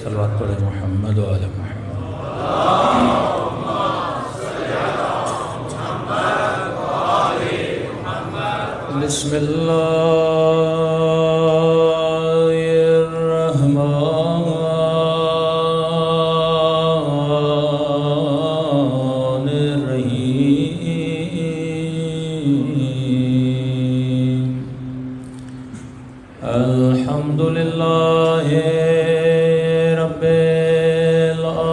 صلوات پڑھے محمد و آل محمد. بسم اللہ الرحمن الرحیم. الحمد للہ رب العالمین.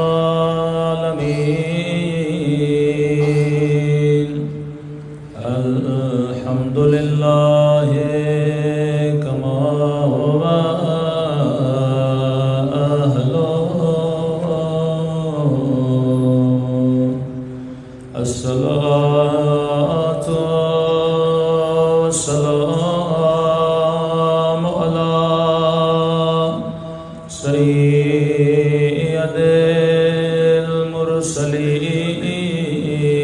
الحمد للہ کما هو أهله. الصلاة والسلام على سيد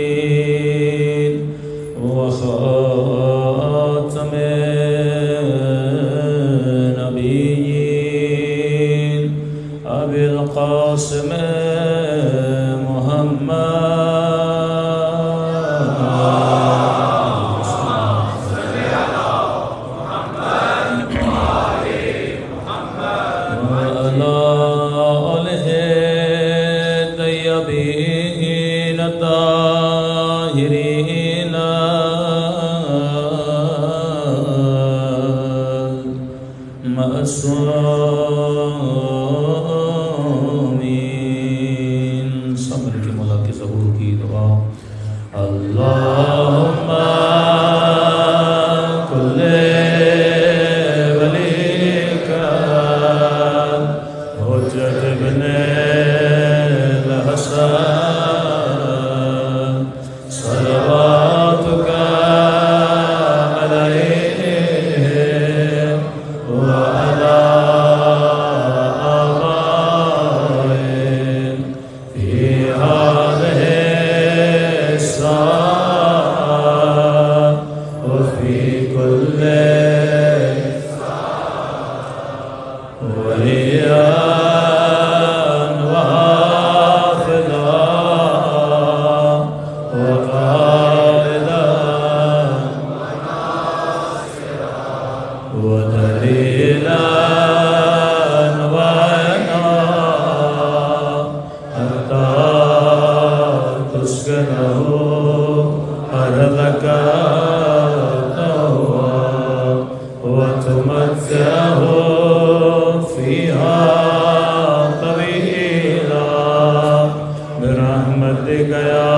المرسلين وخاتم النبيين أبي القاسم محمد وعلى آله الطيبين الطاهرين معصومین. صبر کے مولا کے ظہور کی دعا. اللہم کل ولیک حجت ابن الحسن صلواتک علیہ وعلی آبائه فی هذه الساعة وفي كل وليا وحافظا وقائدا ودليلا وعنا حتى تسكنه أرضك طوعا وتمتعه فيها طويلا برحمتك يا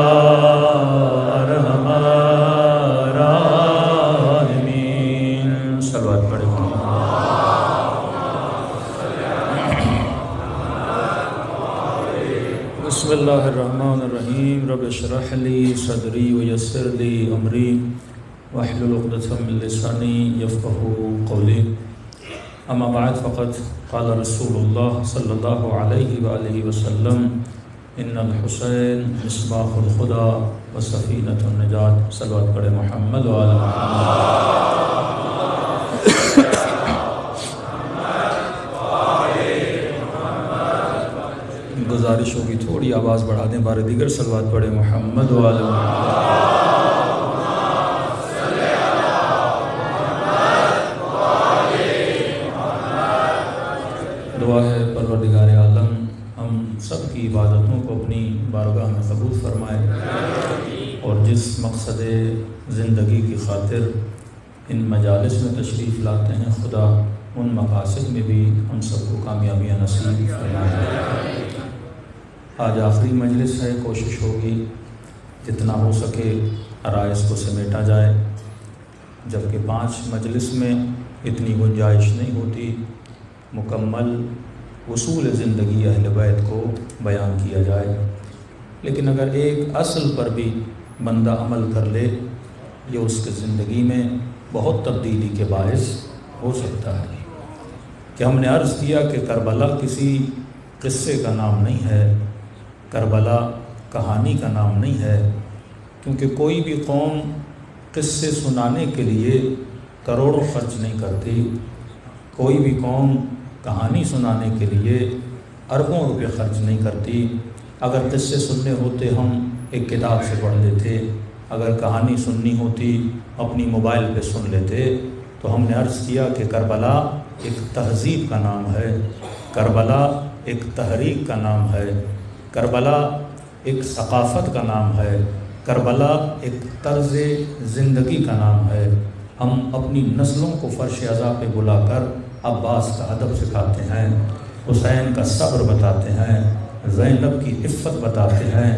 أرحم الراحمين. صلوات پڑھیں. بسم اللہ الرحمن الرحیم. رب اشرح لی صدری ویسر لی امری واحلل عقدۃ من لسانی یفقهوا قولی. اما بعد فقد قال رسول اللہ صلی اللہ علیہ وآلہ وسلم ان الحسین مصباح الخدا وسفینۃ النجات. صلوات پڑھے محمد و آل محمد. گزارش ہوگی تھوڑی آواز بڑھا دیں. بار دیگر صلوات پڑھے محمد و آل محمد. دعا ہے پروردگار عالم ہم سب کی عبادتوں کو اپنی بارگاہ میں قبول فرمائے اور جس مقصد زندگی کی خاطر ان مجالس میں تشریف لاتے ہیں خدا ان مقاصد میں بھی ہم سب کو کامیابیاں نصیب فرمائے. آج آخری مجلس ہے. کوشش ہوگی جتنا ہو سکے عرائض کو سمیٹا جائے، جبکہ 5 مجلس میں اتنی گنجائش نہیں ہوتی مکمل اصول زندگی اہل بیت کو بیان کیا جائے. لیکن اگر ایک اصل پر بھی بندہ عمل کر لے یہ اس کی زندگی میں بہت تبدیلی کے باعث ہو سکتا ہے۔ کہ ہم نے عرض کیا کہ کربلا کسی قصے کا نام نہیں ہے، کربلا کہانی کا نام نہیں ہے، کیونکہ کوئی بھی قوم قصے سنانے کے لیے کروڑوں خرچ نہیں کرتی، کوئی بھی قوم کہانی سنانے کے لیے اربوں روپے خرچ نہیں کرتی۔ اگر قصے سننے ہوتے ہم ایک کتاب سے پڑھ لیتے، اگر کہانی سننی ہوتی اپنی موبائل پہ سن لیتے۔ تو ہم نے عرض کیا کہ کربلا ایک تہذیب کا نام ہے، کربلا ایک تحریک کا نام ہے، کربلا ایک ثقافت کا نام ہے، کربلا ایک طرز زندگی کا نام ہے۔ ہم اپنی نسلوں کو فرش عزا پہ بلا کر عباس کا ادب سکھاتے ہیں، حسین کا صبر بتاتے ہیں، زینب کی عفت بتاتے ہیں،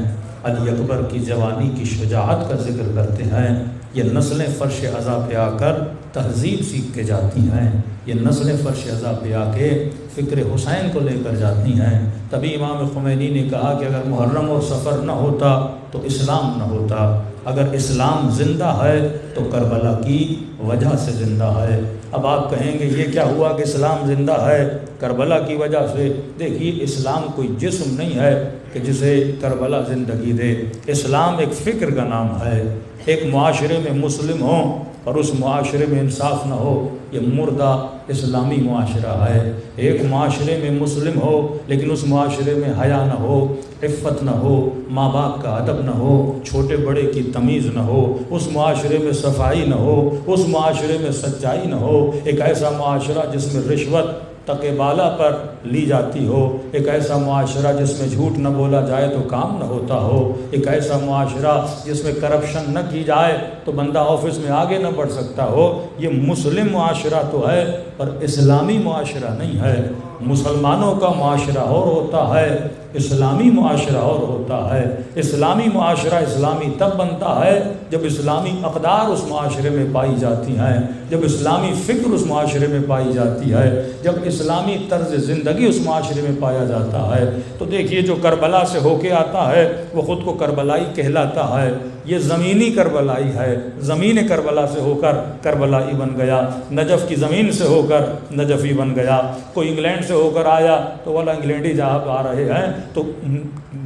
علی اکبر کی جوانی کی شجاعت کا ذکر کرتے ہیں۔ یہ نسلیں فرش عزا پہ آ کر تہذیب سیکھ کے جاتی ہیں، یہ نسلیں فرش عزا پہ آ کے فکر حسین کو لے کر جاتی ہیں۔ تبھی امام خمینی نے کہا کہ اگر محرم اور سفر نہ ہوتا تو اسلام نہ ہوتا، اگر اسلام زندہ ہے تو کربلا کی وجہ سے زندہ ہے۔ اب آپ کہیں گے یہ کیا ہوا کہ اسلام زندہ ہے کربلا کی وجہ سے؟ دیکھیے، اسلام کوئی جسم نہیں ہے کہ جسے کربلا زندگی دے، اسلام ایک فکر کا نام ہے۔ ایک معاشرے میں مسلم ہوں اور اس معاشرے میں انصاف نہ ہو، یہ مردہ اسلامی معاشرہ ہے۔ ایک معاشرے میں مسلم ہو لیکن اس معاشرے میں حیا نہ ہو، عفت نہ ہو، ماں باپ کا ادب نہ ہو، چھوٹے بڑے کی تمیز نہ ہو، اس معاشرے میں صفائی نہ ہو، اس معاشرے میں سچائی نہ ہو، ایک ایسا معاشرہ جس میں رشوت تک بالا پر لی جاتی ہو، ایک ایسا معاشرہ جس میں جھوٹ نہ بولا جائے تو کام نہ ہوتا ہو، ایک ایسا معاشرہ جس میں کرپشن نہ کی جائے تو بندہ آفس میں آگے نہ بڑھ سکتا ہو، یہ مسلم معاشرہ تو ہے پر اسلامی معاشرہ نہیں ہے۔ مسلمانوں کا معاشرہ اور ہوتا ہے، اسلامی معاشرہ اور ہوتا ہے۔ اسلامی معاشرہ اسلامی تب بنتا ہے جب اسلامی اقدار اس معاشرے میں پائی جاتی ہیں، جب اسلامی فکر اس معاشرے میں پائی جاتی ہے، جب اسلامی طرز زندگی اس معاشرے میں پایا جاتا ہے۔ تو دیکھیے، جو کربلا سے ہو کے آتا ہے وہ خود کو کربلائی کہلاتا ہے۔ یہ زمینی کربلائی ہے، زمین کربلا سے ہو کر کربلائی بن گیا، نجف کی زمین سے ہو کر نجفی بن گیا۔ کوئی انگلینڈ سے ہو کر آیا تو والا انگلینڈی جہاں آ رہے ہیں، تو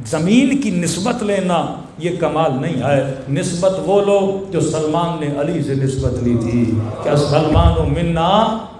زمین کی نسبت لینا یہ کمال نہیں ہے۔ نسبت وہ لوگ جو سلمان نے علی سے نسبت لی تھی، کیا سلمان منا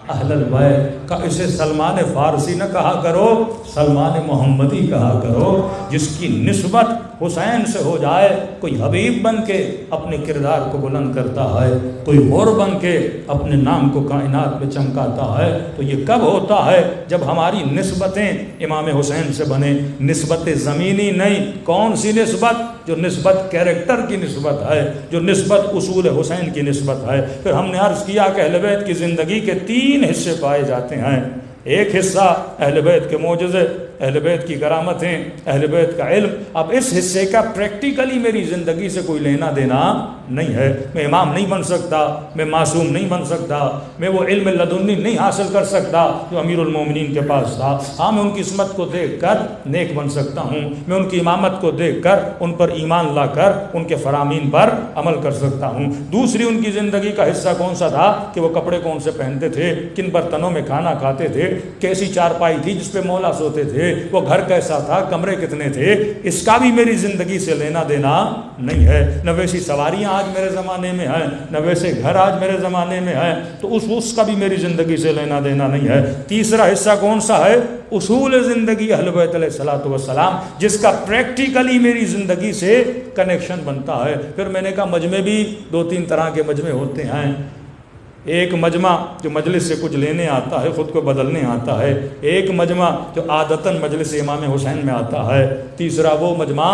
اہل البیت کا، اسے سلمان فارسی نہ کہا کرو، سلمان محمدی کہا کرو۔ جس کی نسبت حسین سے ہو جائے، کوئی حبیب بن کے اپنے کردار کو بلند کرتا ہے، کوئی غور بن کے اپنے نام کو کائنات میں چمکاتا ہے، تو یہ کب ہوتا ہے؟ جب ہماری نسبتیں امام حسین سے بنے۔ نسبت زمینی نہیں، کون سی نسبت؟ جو نسبت کیریکٹر کی نسبت ہے، جو نسبت اصول حسین کی نسبت ہے۔ پھر ہم نے عرض کیا کہ اہل بیت کی زندگی کے 3 حصے پائے جاتے ہیں۔ ایک حصہ اہل بیت کے معجزے، اہل بیت کی کرامتیں، اہل بیت کا علم۔ اب اس حصے کا پریکٹیکلی میری زندگی سے کوئی لینا دینا نہیں ہے۔ میں امام نہیں بن سکتا، میں معصوم نہیں بن سکتا، میں وہ علم لدنی نہیں حاصل کر سکتا جو امیر المومنین کے پاس تھا۔ ہاں، میں ان کی عصمت کو دیکھ کر نیک بن سکتا ہوں، میں ان کی امامت کو دیکھ کر ان پر ایمان لا کر ان کے فرامین پر عمل کر سکتا ہوں۔ دوسری ان کی زندگی کا حصہ کون سا تھا کہ وہ کپڑے کون سے پہنتے تھے، کن برتنوں میں کھانا کھاتے تھے، کیسی چارپائی تھی جس پہ مولا سوتے تھے، وہ گھر کیسا تھا، کمرے کتنے تھے، اس کا بھی میری زندگی سے لینا دینا نہیں ہے۔ نہ ویسی سواریاں آج میرے زمانے میں ہیں، نہ ویسے گھر آج میرے زمانے میں ہیں، تو اس کا بھی میری زندگی سے لینا دینا نہیں ہے۔ تیسرا حصہ کون سا ہے؟ اصول زندگی اہل بیت علیہ الصلوۃ والسلام، جس کا پریکٹیکلی میری زندگی سے کنیکشن بنتا ہے۔ پھر میں نے کہا مجمع بھی 2-3 طرح کے مجمع ہوتے ہیں۔ ایک مجمع جو مجلس سے کچھ لینے آتا ہے، خود کو بدلنے آتا ہے۔ ایک مجمع جو عادتاً مجلس امام حسین میں آتا ہے۔ تیسرا وہ مجمع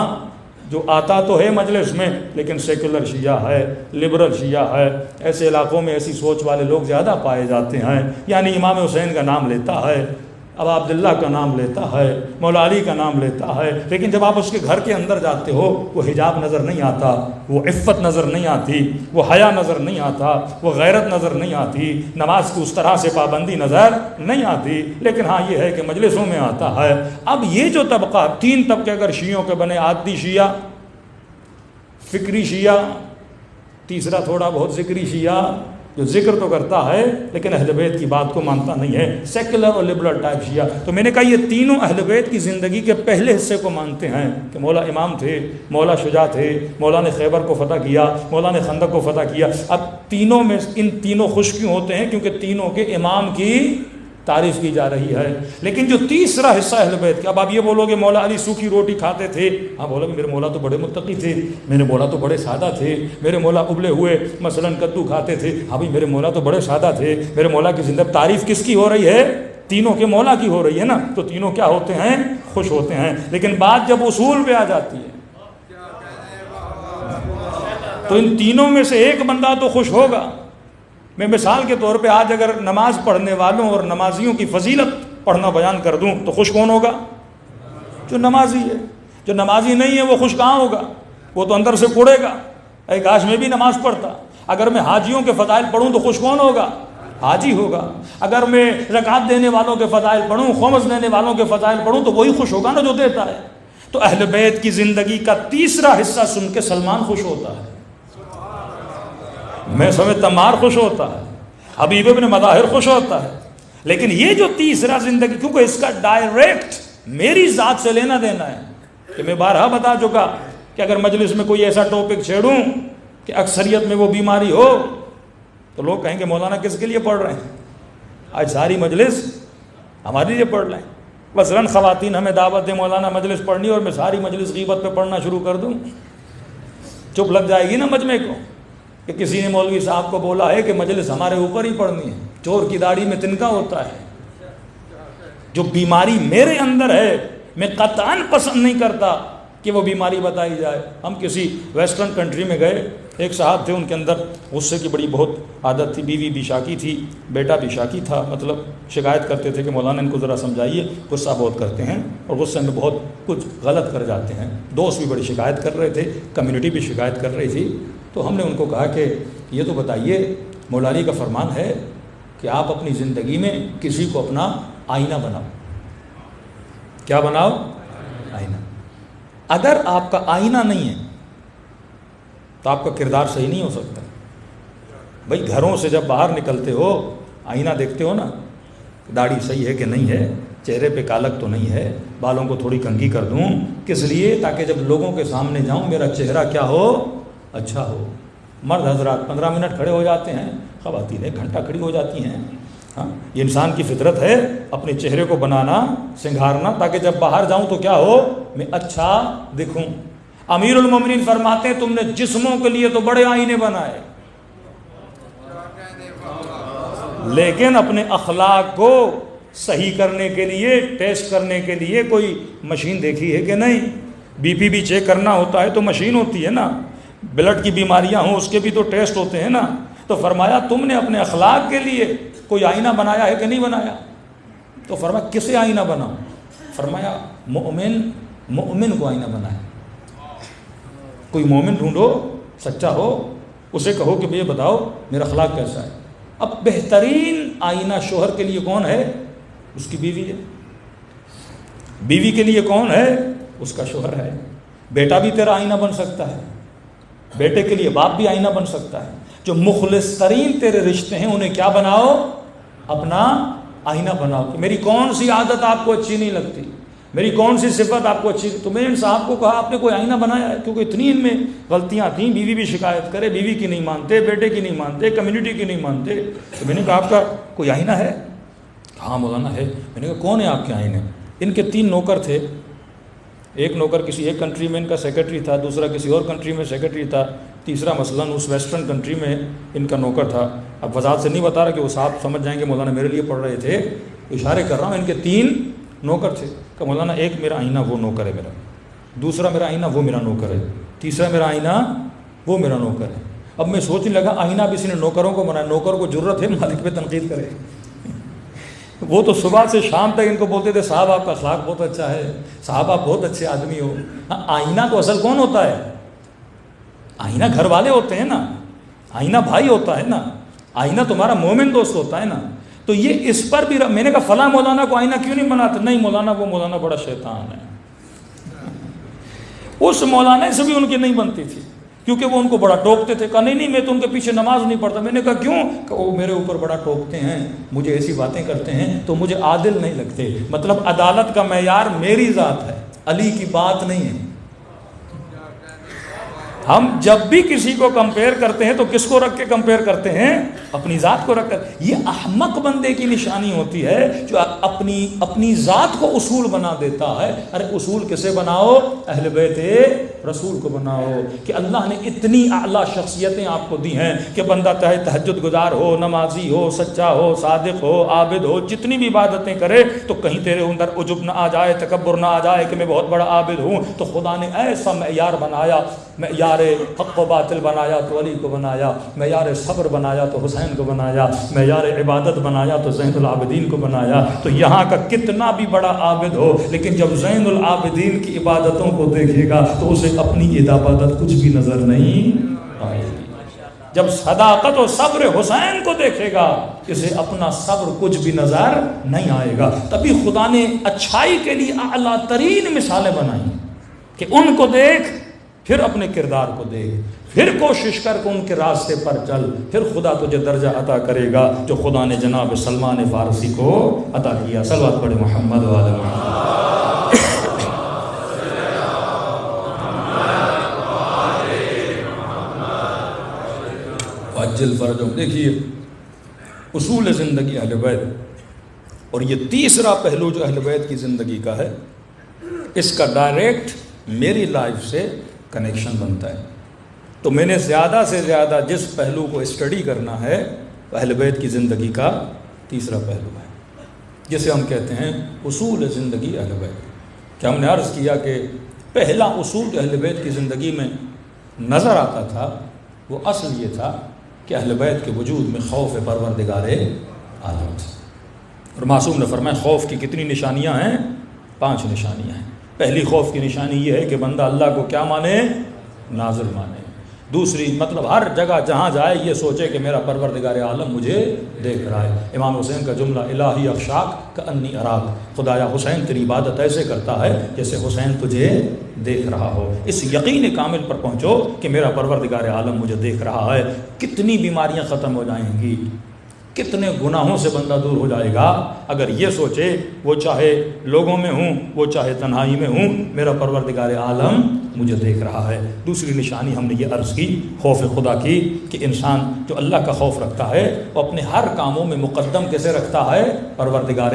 جو آتا تو ہے مجلس میں لیکن سیکولر شیعہ ہے، لبرل شیعہ ہے۔ ایسے علاقوں میں ایسی سوچ والے لوگ زیادہ پائے جاتے ہیں، یعنی امام حسین کا نام لیتا ہے، اب عبداللہ کا نام لیتا ہے، مولا علی کا نام لیتا ہے، لیکن جب آپ اس کے گھر کے اندر جاتے ہو وہ حجاب نظر نہیں آتا، وہ عفت نظر نہیں آتی، وہ حیا نظر نہیں آتا، وہ غیرت نظر نہیں آتی، نماز کی اس طرح سے پابندی نظر نہیں آتی، لیکن ہاں یہ ہے کہ مجلسوں میں آتا ہے۔ اب یہ جو طبقہ، 3 طبقے اگر شیعوں کے بنے، عادی شیعہ، فکری شیعہ تیسرا تھوڑا بہت ذکری شیعہ جو ذکر تو کرتا ہے لیکن اہل بیت کی بات کو مانتا نہیں ہے، سیکولر اور لبرل ٹائپ شیعہ۔ تو میں نے کہا یہ تینوں اہل بیت کی زندگی کے پہلے حصے کو مانتے ہیں کہ مولا امام تھے، مولا شجاع تھے، مولا نے خیبر کو فتح کیا، مولا نے خندق کو فتح کیا۔ اب تینوں میں ان تینوں خوش کیوں ہوتے ہیں؟ کیونکہ تینوں کے امام کی تعریف کی جا رہی ہے۔ لیکن جو تیسرا حصہ اہل بیت کا، اب آپ یہ بولو گے مولا علی سوکھی روٹی کھاتے تھے، ہاں بولو گے میرے مولا تو بڑے متقی تھے، میرے مولا تو بڑے سادہ تھے، میرے مولا ابلے ہوئے مثلا کدو کھاتے تھے، ہاں بھائی میرے مولا تو بڑے سادہ تھے، میرے مولا کی زندگی۔ تعریف کس کی ہو رہی ہے؟ تینوں کے مولا کی ہو رہی ہے نا، تو تینوں کیا ہوتے ہیں؟ خوش ہوتے ہیں۔ لیکن بات جب اصول پہ آ جاتی ہے تو ان تینوں میں سے ایک بندہ تو خوش ہوگا۔ میں مثال کے طور پہ آج اگر نماز پڑھنے والوں اور نمازیوں کی فضیلت پڑھنا بیان کر دوں تو خوش کون ہوگا؟ جو نمازی ہے۔ جو نمازی نہیں ہے وہ خوش کہاں ہوگا؟ وہ تو اندر سے کوڑے گا، اے کاش میں بھی نماز پڑھتا۔ اگر میں حاجیوں کے فضائل پڑھوں تو خوش کون ہوگا؟ حاجی ہوگا۔ اگر میں زکوٰۃ دینے والوں کے فضائل پڑھوں، خمس دینے والوں کے فضائل پڑھوں تو وہی خوش ہوگا نا جو دیتا ہے۔ تو اہل بیت کی زندگی کا تیسرا حصہ سن کے سلمان خوش ہوتا ہے، میں سمجھتا مار خوش ہوتا ہے، حبیب ابن مظاہر خوش ہوتا ہے۔ لیکن یہ جو تیسرا زندگی، کیونکہ اس کا ڈائریکٹ میری ذات سے لینا دینا ہے، کہ میں بارہا بتا چکا کہ اگر مجلس میں کوئی ایسا ٹاپک چھیڑوں کہ اکثریت میں وہ بیماری ہو تو لوگ کہیں گے مولانا کس کے لیے پڑھ رہے ہیں؟ آج ساری مجلس ہمارے لیے پڑھ رہے ہیں۔ مثلاً خواتین ہمیں دعوت دیں مولانا مجلس پڑھنی، اور میں ساری مجلس غیبت پہ پڑھنا شروع کر دوں، چپ لگ جائے گی نا مجمع کو کہ کسی نے مولوی صاحب کو بولا ہے کہ مجلس ہمارے اوپر ہی پڑھنی ہے۔ چور کی داڑھی میں تنکا ہوتا ہے۔ جو بیماری میرے اندر ہے میں قطعاً پسند نہیں کرتا کہ وہ بیماری بتائی جائے۔ ہم کسی ویسٹرن کنٹری میں گئے، ایک صاحب تھے، ان کے اندر غصے کی بڑی بہت عادت تھی، بیوی بھی شاکی تھی، بیٹا بھی شاکی تھا، مطلب شکایت کرتے تھے کہ مولانا ان کو ذرا سمجھائیے، غصہ بہت کرتے ہیں اور غصے میں بہت کچھ غلط کر جاتے ہیں۔ دوست بھی بڑی شکایت کر رہے تھے، کمیونٹی بھی شکایت کر رہی تھی۔ تو ہم نے ان کو کہا کہ یہ تو بتائیے، مولا علی کا فرمان ہے کہ آپ اپنی زندگی میں کسی کو اپنا آئینہ بناؤ۔ کیا بناؤ؟ آئینہ۔ اگر آپ کا آئینہ نہیں ہے تو آپ کا کردار صحیح نہیں ہو سکتا۔ بھائی گھروں سے جب باہر نکلتے ہو آئینہ دیکھتے ہو نا، داڑھی صحیح ہے کہ نہیں ہے، چہرے پہ کالک تو نہیں ہے، بالوں کو تھوڑی کنگھی کر دوں، کس لیے؟ تاکہ جب لوگوں کے سامنے جاؤں میرا چہرہ کیا ہو؟ اچھا ہو۔ مرد حضرات 15 منٹ کھڑے ہو جاتے ہیں، خواتین 1 گھنٹہ کھڑی ہو جاتی ہیں۔ ہاں، یہ انسان کی فطرت ہے اپنے چہرے کو بنانا، سنگھارنا، تاکہ جب باہر جاؤں تو کیا ہو؟ میں اچھا دکھوں۔ امیر المومنین فرماتے ہیں تم نے جسموں کے لیے تو بڑے آئینے بنائے، لیکن اپنے اخلاق کو صحیح کرنے کے لیے، ٹیسٹ کرنے کے لیے کوئی مشین دیکھی ہے کہ نہیں؟ بی پی بھی چیک کرنا ہوتا ہے تو مشین ہوتی ہے نا، بلڈ کی بیماریاں ہوں اس کے بھی تو ٹیسٹ ہوتے ہیں نا۔ تو فرمایا تم نے اپنے اخلاق کے لیے کوئی آئینہ بنایا ہے کہ نہیں بنایا؟ تو فرمایا کسے آئینہ بناؤ؟ فرمایا مومن کو آئینہ بنایا۔ کوئی مومن ڈھونڈو سچا ہو، اسے کہو کہ یہ بتاؤ میرا اخلاق کیسا ہے۔ اب بہترین آئینہ شوہر کے لیے کون ہے؟ اس کی بیوی ہے۔ بیوی کے لیے کون ہے؟ اس کا شوہر ہے۔ بیٹا بھی تیرا آئینہ بن سکتا ہے، بیٹے کے لیے باپ بھی آئینہ بن سکتا ہے۔ جو مخلص ترین تیرے رشتے ہیں انہیں کیا بناؤ؟ اپنا آئینہ بناؤ کہ میری کون سی عادت آپ کو اچھی نہیں لگتی، میری کون سی صفت آپ کو اچھی۔ تو میں ان صاحب کو کہا آپ نے کوئی آئینہ بنایا ہے؟ کیونکہ اتنی ان میں غلطیاں تھیں، بیوی بھی شکایت کرے، بیوی کی نہیں مانتے، بیٹے کی نہیں مانتے، کمیونٹی کی نہیں مانتے۔ تو میں نے کہا آپ کا کوئی آئینہ ہے؟ ہاں مولانا ہے۔ میں نے کہا کون ہے آپ کے آئینے؟ ان کے 3 نوکر تھے، ایک نوکر کسی ایک کنٹری میں ان کا سیکرٹری تھا، دوسرا کسی اور کنٹری میں سیکرٹری تھا، تیسرا مثلاً اس ویسٹرن کنٹری میں ان کا نوکر تھا۔ اب وضاحت سے نہیں بتا رہا کہ وہ صاحب سمجھ جائیں گے مولانا میرے لیے پڑھ رہے تھے، اشارے کر رہا ہوں۔ ان کے 3 نوکر تھے کہ مولانا ایک میرا آئینہ وہ نوکر ہے میرا، دوسرا میرا آئینہ وہ میرا نوکر ہے، تیسرا میرا آئینہ وہ میرا نوکر ہے۔ اب میں سوچنے لگا آئینہ بھی اسی نے نوکروں کو بنایا، نوکر کو ضرورت ہے مالک پہ تنقید کرے؟ وہ تو صبح سے شام تک ان کو بولتے تھے صاحب آپ کا اخلاق بہت اچھا ہے، صاحب آپ بہت اچھے آدمی ہو۔ ہاں، آئینہ تو اصل کون ہوتا ہے؟ آئینہ گھر والے ہوتے ہیں نا، آئینہ بھائی ہوتا ہے نا، آئینہ تمہارا مومن دوست ہوتا ہے نا۔ تو یہ اس پر بھی میں نے کہا فلاں مولانا کو آئینہ کیوں نہیں بناتے؟ نہیں مولانا وہ مولانا بڑا شیطان ہے۔ اس مولانا سے بھی ان کی نہیں بنتی تھی کیونکہ وہ ان کو بڑا ٹوکتے تھے. کہا نہیں میں تو ان کے پیچھے نماز نہیں پڑھتا. میں نے کہا کیوں؟ کہ وہ میرے اوپر بڑا ٹوکتے ہیں, مجھے ایسی باتیں کرتے ہیں تو مجھے عادل نہیں لگتے. مطلب عدالت کا معیار میری ذات ہے, علی کی بات نہیں ہے. ہم جب بھی کسی کو کمپیئر کرتے ہیں تو کس کو رکھ کے کمپیئر کرتے ہیں؟ اپنی ذات کو رکھ کر. یہ احمق بندے کی نشانی ہوتی ہے جو اپنی ذات کو اصول بنا دیتا ہے. ارے اصول کسے بناؤ؟ اہل بیت رسول کو بناؤ, کہ اللہ نے اتنی اعلیٰ شخصیتیں آپ کو دی ہیں کہ بندہ چاہے تہجد گزار ہو, نمازی ہو, سچا ہو, صادق ہو, عابد ہو, جتنی بھی عبادتیں کرے تو کہیں تیرے اندر عجب نہ آ جائے, تکبر نہ آ جائے کہ میں بہت بڑا عابد ہوں. تو خدا نے ایسا معیار بنایا, معیار حق و باطل بنایا تو علی کو بنایا, معیار صبر بنایا تو حسین کو بنایا, معیار عبادت بنایا تو زین العابدین کو بنایا. تو یہاں کا کتنا بھی بڑا عابد ہو, لیکن جب زین العابدین کی عبادتوں کو دیکھے گا تو اسے اپنی عبادت کچھ بھی نظر نہیں آئے گی. جب صداقت و صبر حسین کو دیکھے گا اسے اپنا صبر کچھ بھی نظر نہیں آئے گا. تبھی خدا نے اچھائی کے لیے اعلیٰ ترین مثالیں بنائی کہ ان کو دیکھ, پھر اپنے کردار کو دیکھ, پھر کوشش کر کے ان کے راستے پر چل, پھر خدا تجھے درجہ عطا کرے گا جو خدا نے جناب سلمان فارسی کو عطا کیا. صلوات پڑھے محمد و آل محمد. واجل فرجهم. دیکھیے اصول زندگی اہل بیت, اور یہ تیسرا پہلو جو اہل بیت کی زندگی کا ہے, اس کا ڈائریکٹ میری لائف سے کنیکشن بنتا ہے. تو میں نے زیادہ سے زیادہ جس پہلو کو اسٹڈی کرنا ہے اہل بیت کی زندگی کا تیسرا پہلو ہے, جسے ہم کہتے ہیں اصول زندگی اہل بیت. کہ ہم نے عرض کیا کہ پہلا اصول جو اہل بیت کی زندگی میں نظر آتا تھا وہ اصل یہ تھا کہ اہل بیت کے وجود میں خوف پروردگار عالم تھا. اور معصوم نے فرمایا خوف کی کتنی نشانیاں ہیں؟ 5 نشانیاں ہیں. پہلی خوف کی نشانی یہ ہے کہ بندہ اللہ کو کیا مانے؟ ناظر مانے. دوسری مطلب ہر جگہ جہاں جائے یہ سوچے کہ میرا پروردگار عالم مجھے دیکھ رہا ہے. امام حسین کا جملہ الہی اخشاک کانی اراک, خدایا حسین تیری عبادت ایسے کرتا ہے جیسے حسین تجھے دیکھ رہا ہو. اس یقین کامل پر پہنچو کہ میرا پروردگار عالم مجھے دیکھ رہا ہے. کتنی بیماریاں ختم ہو جائیں گی, کتنے گناہوں سے بندہ دور ہو جائے گا اگر یہ سوچے وہ چاہے لوگوں میں ہوں وہ چاہے تنہائی میں ہوں, میرا پروردگار عالم مجھے دیکھ رہا ہے. دوسری نشانی ہم نے یہ عرض کی خوف خدا کی کہ انسان جو اللہ کا خوف رکھتا ہے وہ اپنے ہر کاموں میں مقدم کیسے رکھتا ہے؟ پروردگار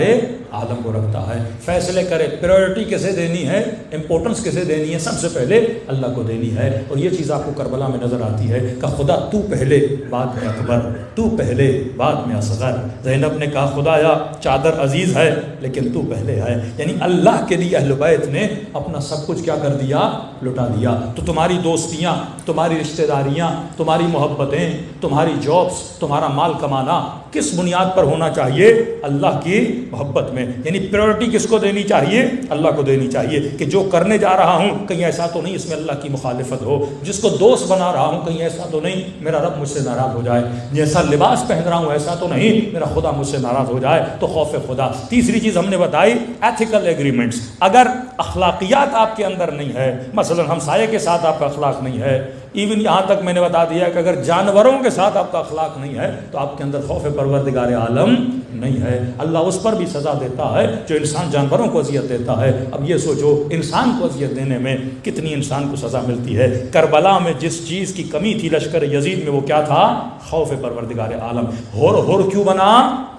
عالم کو رکھتا ہے. فیصلے کرے پریورٹی کیسے دینی ہے, امپورٹنس کیسے دینی ہے, سب سے پہلے اللہ کو دینی ہے. اور یہ چیز آپ کو کربلا میں نظر آتی ہے کہ خدا تو پہلے بعد میں اکبر, تو پہلے بعد میں اصغر. زینب نے کہا خدایا چادر عزیز ہے لیکن تو پہلے ہے. یعنی اللہ کے لیے اہل بیت نے اپنا سب کچھ کیا کر دیا؟ لٹا دیا. تو تمہاری دوستیاں, تمہاری رشتہ داریاں, تمہاری محبتیں, تمہاری جابس, تمہارا مال کمانا کس بنیاد پر ہونا چاہیے؟ اللہ کی محبت میں. یعنی پریورٹی کس کو دینی چاہیے؟ اللہ کو دینی چاہیے. کہ جو کرنے جا رہا ہوں کہیں ایسا تو نہیں اس میں اللہ کی مخالفت ہو, جس کو دوست بنا رہا ہوں کہیں ایسا تو نہیں میرا رب مجھ سے ناراض ہو جائے, جیسا لباس پہن رہا ہوں ایسا تو نہیں میرا خدا مجھ سے ناراض ہو جائے. تو خوف خدا. تیسری چیز ہم نے بتائی ایتھیکل ایگریمنٹس. اگر اخلاقیات آپ کے اندر نہیں ہے, مثلا ہمسائے کے ساتھ آپ کا اخلاق نہیں ہے, ایون یہاں تک میں نے بتا دیا کہ اگر جانوروں کے ساتھ آپ کا اخلاق نہیں ہے تو آپ کے اندر خوف پروردگار عالم نہیں ہے. اللہ اس پر بھی سزا دیتا ہے جو انسان جانوروں کو اذیت دیتا ہے. اب یہ سوچو انسان کو اذیت دینے میں کتنی انسان کو سزا ملتی ہے. کربلا میں جس چیز کی کمی تھی لشکر یزید میں وہ کیا تھا؟ خوف پروردگار عالم. ہور کیوں بنا؟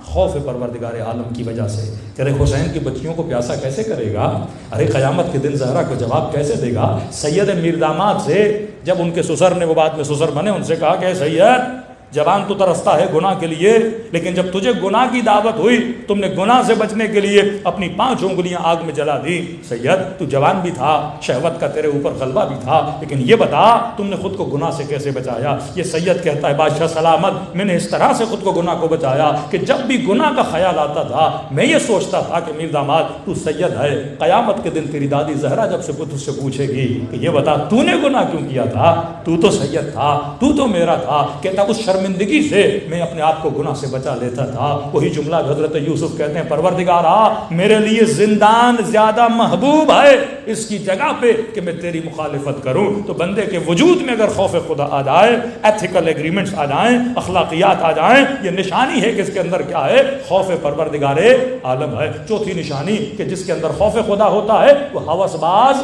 خوف پروردگار عالم کی وجہ سے. تیرے حسین کی بچیوں کو پیاسا کیسے کرے گا؟ ارے قیامت کے دن زہرا کو جواب کیسے دے گا؟ سید میرداماد سے جب ان کے سسر نے, وہ بعد میں سسر بنے, ان سے کہا کہ سید جوان تو ترستا ہے گناہ کے لیے, لیکن جب تجھے گناہ کی دعوت ہوئی تم نے گناہ سے بچنے کے لیے اپنی 5 انگلیاں آگ میں جلا دی. سید تو جوان بھی تھا, شہوت کا تیرے اوپر غلبہ بھی تھا, لیکن یہ بتا تم نے خود کو گناہ سے کیسے بچایا؟ یہ سید کہتا ہے بادشاہ سلامت میں نے اس طرح سے خود کو گناہ کو بچایا کہ جب بھی گناہ کا خیال آتا تھا میں یہ سوچتا تھا کہ میر داماد تو سید ہے. قیامت کے دن تیری دادی زہرا جب سے تجھ سے پوچھے گی کہ یہ بتا تو نے گناہ کیوں کیا تھا, تو سید تھا, تو میرا تھا, کہتا اس شرم شرمندگی سے میں اپنے آپ کو گناہ سے بچا لیتا تھا. وہی جملہ حضرت یوسف کہتے ہیں پروردگارا میرے لیے زندان زیادہ محبوب ہے اس کی جگہ پہ کہ میں تیری مخالفت کروں. تو بندے کے وجود میں اگر خوف خدا آ جائے, ایتھیکل ایگریمنٹس آ جائیں, اخلاقیات آ جائیں, یہ نشانی ہے کہ اس کے اندر کیا ہے, خوف پروردگار عالم ہے. چوتھی نشانی کہ جس کے اندر خوف خدا ہوتا ہے وہ ہوس باز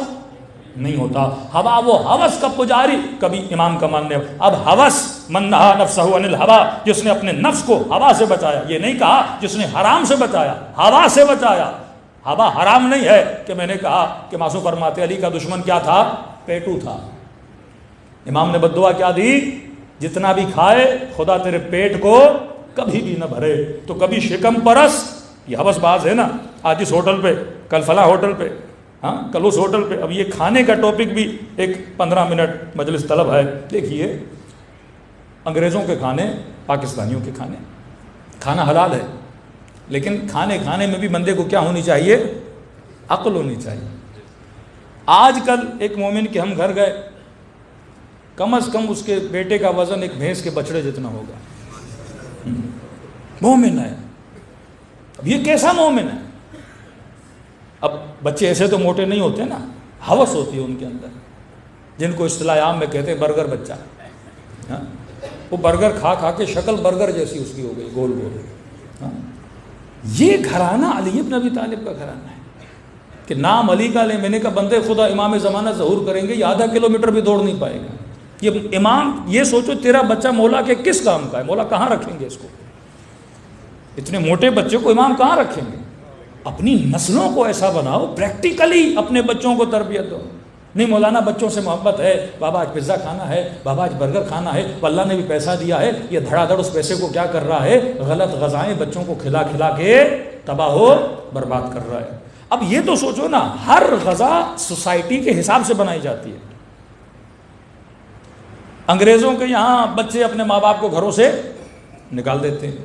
نہیں ہوتا. ہوا وہ ہوس کا پجاری, کبھی امام کا ماننے اب ہوس من نہا نفسہ عن الہوا, جس نے اپنے نفس کو ہوا سے بچایا. یہ نہیں کہا جس نے حرام سے بچایا, ہوا سے بچایا. ہوا حرام نہیں ہے کہ میں نے کہا کہ معصوم فرماتے علی کا دشمن کیا تھا, پیٹو تھا. امام نے بددعا کیا دی, جتنا بھی کھائے خدا تیرے پیٹ کو کبھی بھی نہ بھرے. تو کبھی شکم پرست, یہ ہوس باز ہے نا, آج اس ہوٹل پہ, کل فلاں ہوٹل پہ, ہاں کل اس ہوٹل پہ. اب یہ کھانے کا ٹاپک بھی ایک 15 منٹ مجلس طلب ہے. دیکھیے انگریزوں کے کھانے, پاکستانیوں کے کھانے, کھانا حلال ہے لیکن کھانے میں بھی بندے کو کیا ہونی چاہیے, عقل ہونی چاہیے. آج کل ایک مومن کے ہم گھر گئے, کم از کم اس کے بیٹے کا وزن ایک بھینس کے بچڑے جتنا ہوگا. مومن ہے. اب یہ کیسا مومن ہے؟ اب بچے ایسے تو موٹے نہیں ہوتے نا, ہوس ہوتی ہے ان کے اندر, جن کو اصطلاح عام میں کہتے ہیں برگر بچہ. ہاں وہ برگر کھا کھا کے شکل برگر جیسی اس کی ہو گئی, گول گول. ہاں یہ گھرانہ علی ابن ابی طالب کا گھرانہ ہے کہ نام علی کا لے. میں نے کہا بندے خدا امام زمانہ ظہور کریں گے, یہ آدھا کلومیٹر بھی دوڑ نہیں پائے گا. یہ امام, یہ سوچو تیرا بچہ مولا کے کس کام کا ہے, مولا کہاں رکھیں گے اس کو؟ اتنے موٹے بچے کو امام کہاں رکھیں گے؟ اپنی نسلوں کو ایسا بناؤ, پریکٹیکلی اپنے بچوں کو تربیت دو. نہیں مولانا بچوں سے محبت ہے, بابا آج پیزا کھانا ہے, بابا آج برگر کھانا ہے, اللہ نے بھی پیسہ دیا ہے, یہ دھڑا دھڑ اس پیسے کو کیا کر رہا ہے, غلط غذائیں بچوں کو کھلا کھلا کے تباہ و برباد کر رہا ہے. اب یہ تو سوچو نا, ہر غذا سوسائٹی کے حساب سے بنائی جاتی ہے. انگریزوں کے یہاں بچے اپنے ماں باپ کو گھروں سے نکال دیتے ہیں.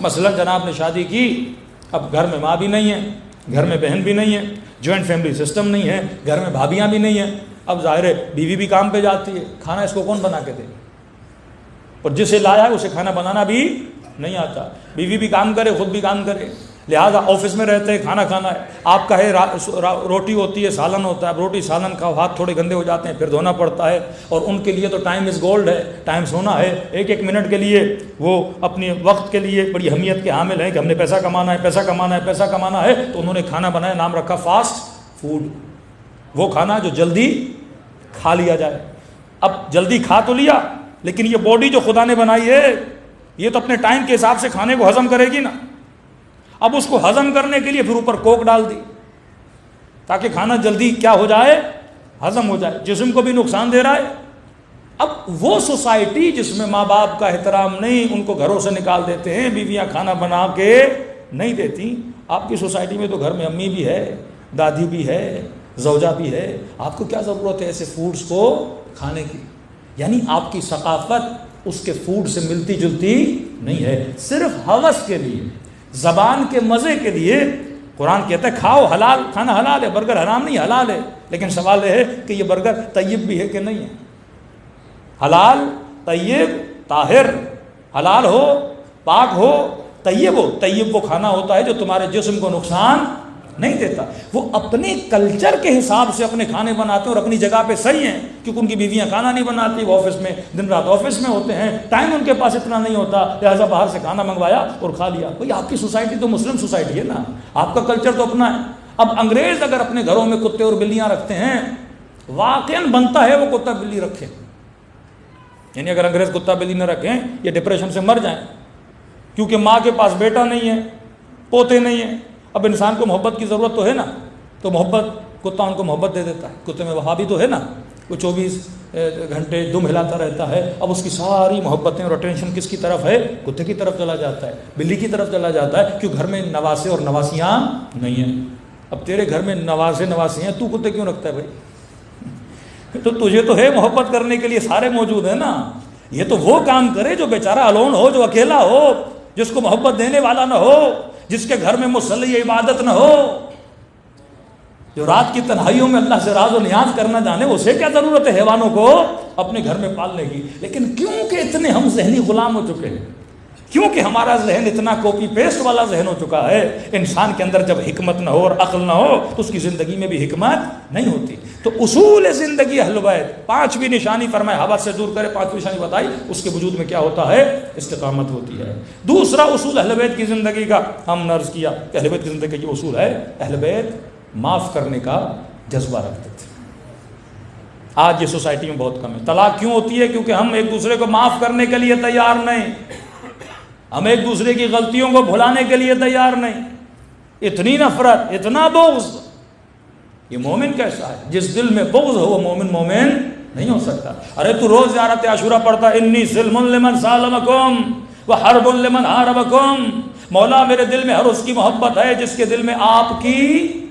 مثلا جناب نے شادی کی, اب گھر میں ماں بھی نہیں ہے, گھر میں بہن بھی نہیں ہے, جوائنٹ فیملی سسٹم نہیں ہے, گھر میں بھابیاں بھی نہیں ہیں. اب ظاہر ہے بیوی بھی کام پہ جاتی ہے, کھانا اس کو کون بنا کے دے, اور جسے لایا ہے اسے کھانا بنانا بھی نہیں آتا. بیوی بھی کام کرے, خود بھی کام کرے, لہذا آفس میں رہتے ہیں, کھانا کھانا ہے. آپ کا ہے روٹی ہوتی ہے, سالن ہوتا ہے, اب روٹی سالن کھاؤ, ہاتھ تھوڑے گندے ہو جاتے ہیں, پھر دھونا پڑتا ہے. اور ان کے لیے تو ٹائم از گولڈ ہے, ٹائم سونا ہے. ایک ایک منٹ کے لیے وہ اپنی وقت کے لیے بڑی اہمیت کے حامل ہیں کہ ہم نے پیسہ کمانا ہے, پیسہ کمانا ہے, پیسہ کمانا ہے. تو انہوں نے کھانا بنایا, نام رکھا فاسٹ فوڈ. وہ کھانا جو جلدی کھا لیا جائے. اب جلدی کھا تو لیا, لیکن یہ باڈی جو خدا نے بنائی ہے یہ تو اپنے ٹائم کے حساب سے کھانے کو ہضم کرے گی نا. اب اس کو ہضم کرنے کے لیے پھر اوپر کوک ڈال دی تاکہ کھانا جلدی کیا ہو جائے, ہضم ہو جائے. جسم کو بھی نقصان دے رہا ہے. اب وہ سوسائٹی جس میں ماں باپ کا احترام نہیں, ان کو گھروں سے نکال دیتے ہیں, بیویاں کھانا بنا کے نہیں دیتی. آپ کی سوسائٹی میں تو گھر میں امی بھی ہے, دادی بھی ہے, زوجہ بھی ہے. آپ کو کیا ضرورت ہے ایسے فوڈز کو کھانے کی؟ یعنی آپ کی ثقافت اس کے فوڈ سے ملتی جلتی نہیں ہے, صرف ہوس کے لیے, زبان کے مزے کے لیے. قرآن کہتا ہے کھاؤ, حلال کھانا حلال ہے, برگر حرام نہیں حلال ہے. لیکن سوال یہ ہے کہ یہ برگر طیب بھی ہے کہ نہیں ہے. حلال, طیب, طاہر, حلال ہو, پاک ہو, طیب ہو. طیب وہ کھانا ہوتا ہے جو تمہارے جسم کو نقصان نہیں دیتا. وہ اپنے کلچر کے حساب سے اپنے کھانے بناتے ہیں اور اپنی جگہ پہ صحیح ہیں, کیونکہ ان کی بیویاں کھانا نہیں بناتی, وہ آفس میں دن رات آفس میں ہوتے ہیں, ٹائم ان کے پاس اتنا نہیں ہوتا, لہٰذا باہر سے کھانا منگوایا اور کھا لیا. بھائی آپ کی سوسائٹی تو مسلم سوسائٹی ہے نا, آپ کا کلچر تو اپنا ہے. اب انگریز اگر اپنے گھروں میں کتے اور بلیاں رکھتے ہیں, واقعاً بنتا ہے وہ کتا بلی رکھے. یعنی اگر انگریز کتا بلی نہ رکھیں یہ ڈپریشن سے مر جائیں, کیونکہ ماں کے پاس بیٹا نہیں ہے, پوتے نہیں ہیں. اب انسان کو محبت کی ضرورت تو ہے نا, تو محبت, کتا ان کو محبت دے دیتا ہے. کتے میں وفا بھی تو ہے نا, وہ 24 گھنٹے دم ہلاتا رہتا ہے. اب اس کی ساری محبتیں اور اٹینشن کس کی طرف ہے؟ کتے کی طرف چلا جاتا ہے, بلی کی طرف چلا جاتا ہے. کیوں؟ گھر میں نواسے اور نواسیاں نہیں ہیں. اب تیرے گھر میں نواسے نواسی ہیں, تو کتے کیوں رکھتا ہے بھائی؟ تو تجھے تو ہے محبت کرنے کے لیے سارے موجود ہیں نا. یہ تو وہ کام کرے جو بیچارہ الون ہو, جو اکیلا ہو, جس کو محبت دینے والا نہ ہو, جس کے گھر میں مصلی عبادت نہ ہو, جو رات کی تنہائیوں میں اللہ سے راز و نیاز کرنا جانے. اسے کیا ضرورت ہے حیوانوں کو اپنے گھر میں پالنے کی، لیکن کیونکہ اتنے ہم ذہنی غلام ہو چکے ہیں، کیونکہ ہمارا ذہن اتنا کاپی پیسٹ والا ذہن ہو چکا ہے، انسان کے اندر جب حکمت نہ ہو اور عقل نہ ہو تو اس کی زندگی میں بھی حکمت نہیں ہوتی۔ تو اصول زندگی اہل بیت، پانچویں نشانی فرمائے حوث سے دور کرے، پانچویں نشانی بتائی، اس کے وجود میں کیا ہوتا ہے؟ استقامت ہوتی ہے۔ دوسرا اصول اہل بیت کی زندگی کا ہم نے عرض کیا کہ اہل بیت کی زندگی کا یہ اصول ہے، اہل بیت معاف کرنے کا جذبہ رکھتے تھے۔ آج یہ سوسائٹی میں بہت کم ہے۔ طلاق کیوں ہوتی ہے؟ کیونکہ ہم ایک دوسرے کو معاف کرنے کے لیے تیار نہیں، ہم ایک دوسرے کی غلطیوں کو بھلانے کے لیے تیار نہیں۔ اتنی نفرت، اتنا بغض، یہ مومن کیسا ہے؟ جس دل میں بغض ہو وہ مومن نہیں ہو سکتا۔ ارے تو روز زیارت عاشورہ پڑھتا، انی سلم لمن سالمکم وحرب لمن حاربکم، مولا میرے دل میں ہر اس کی محبت ہے جس کے دل میں آپ کی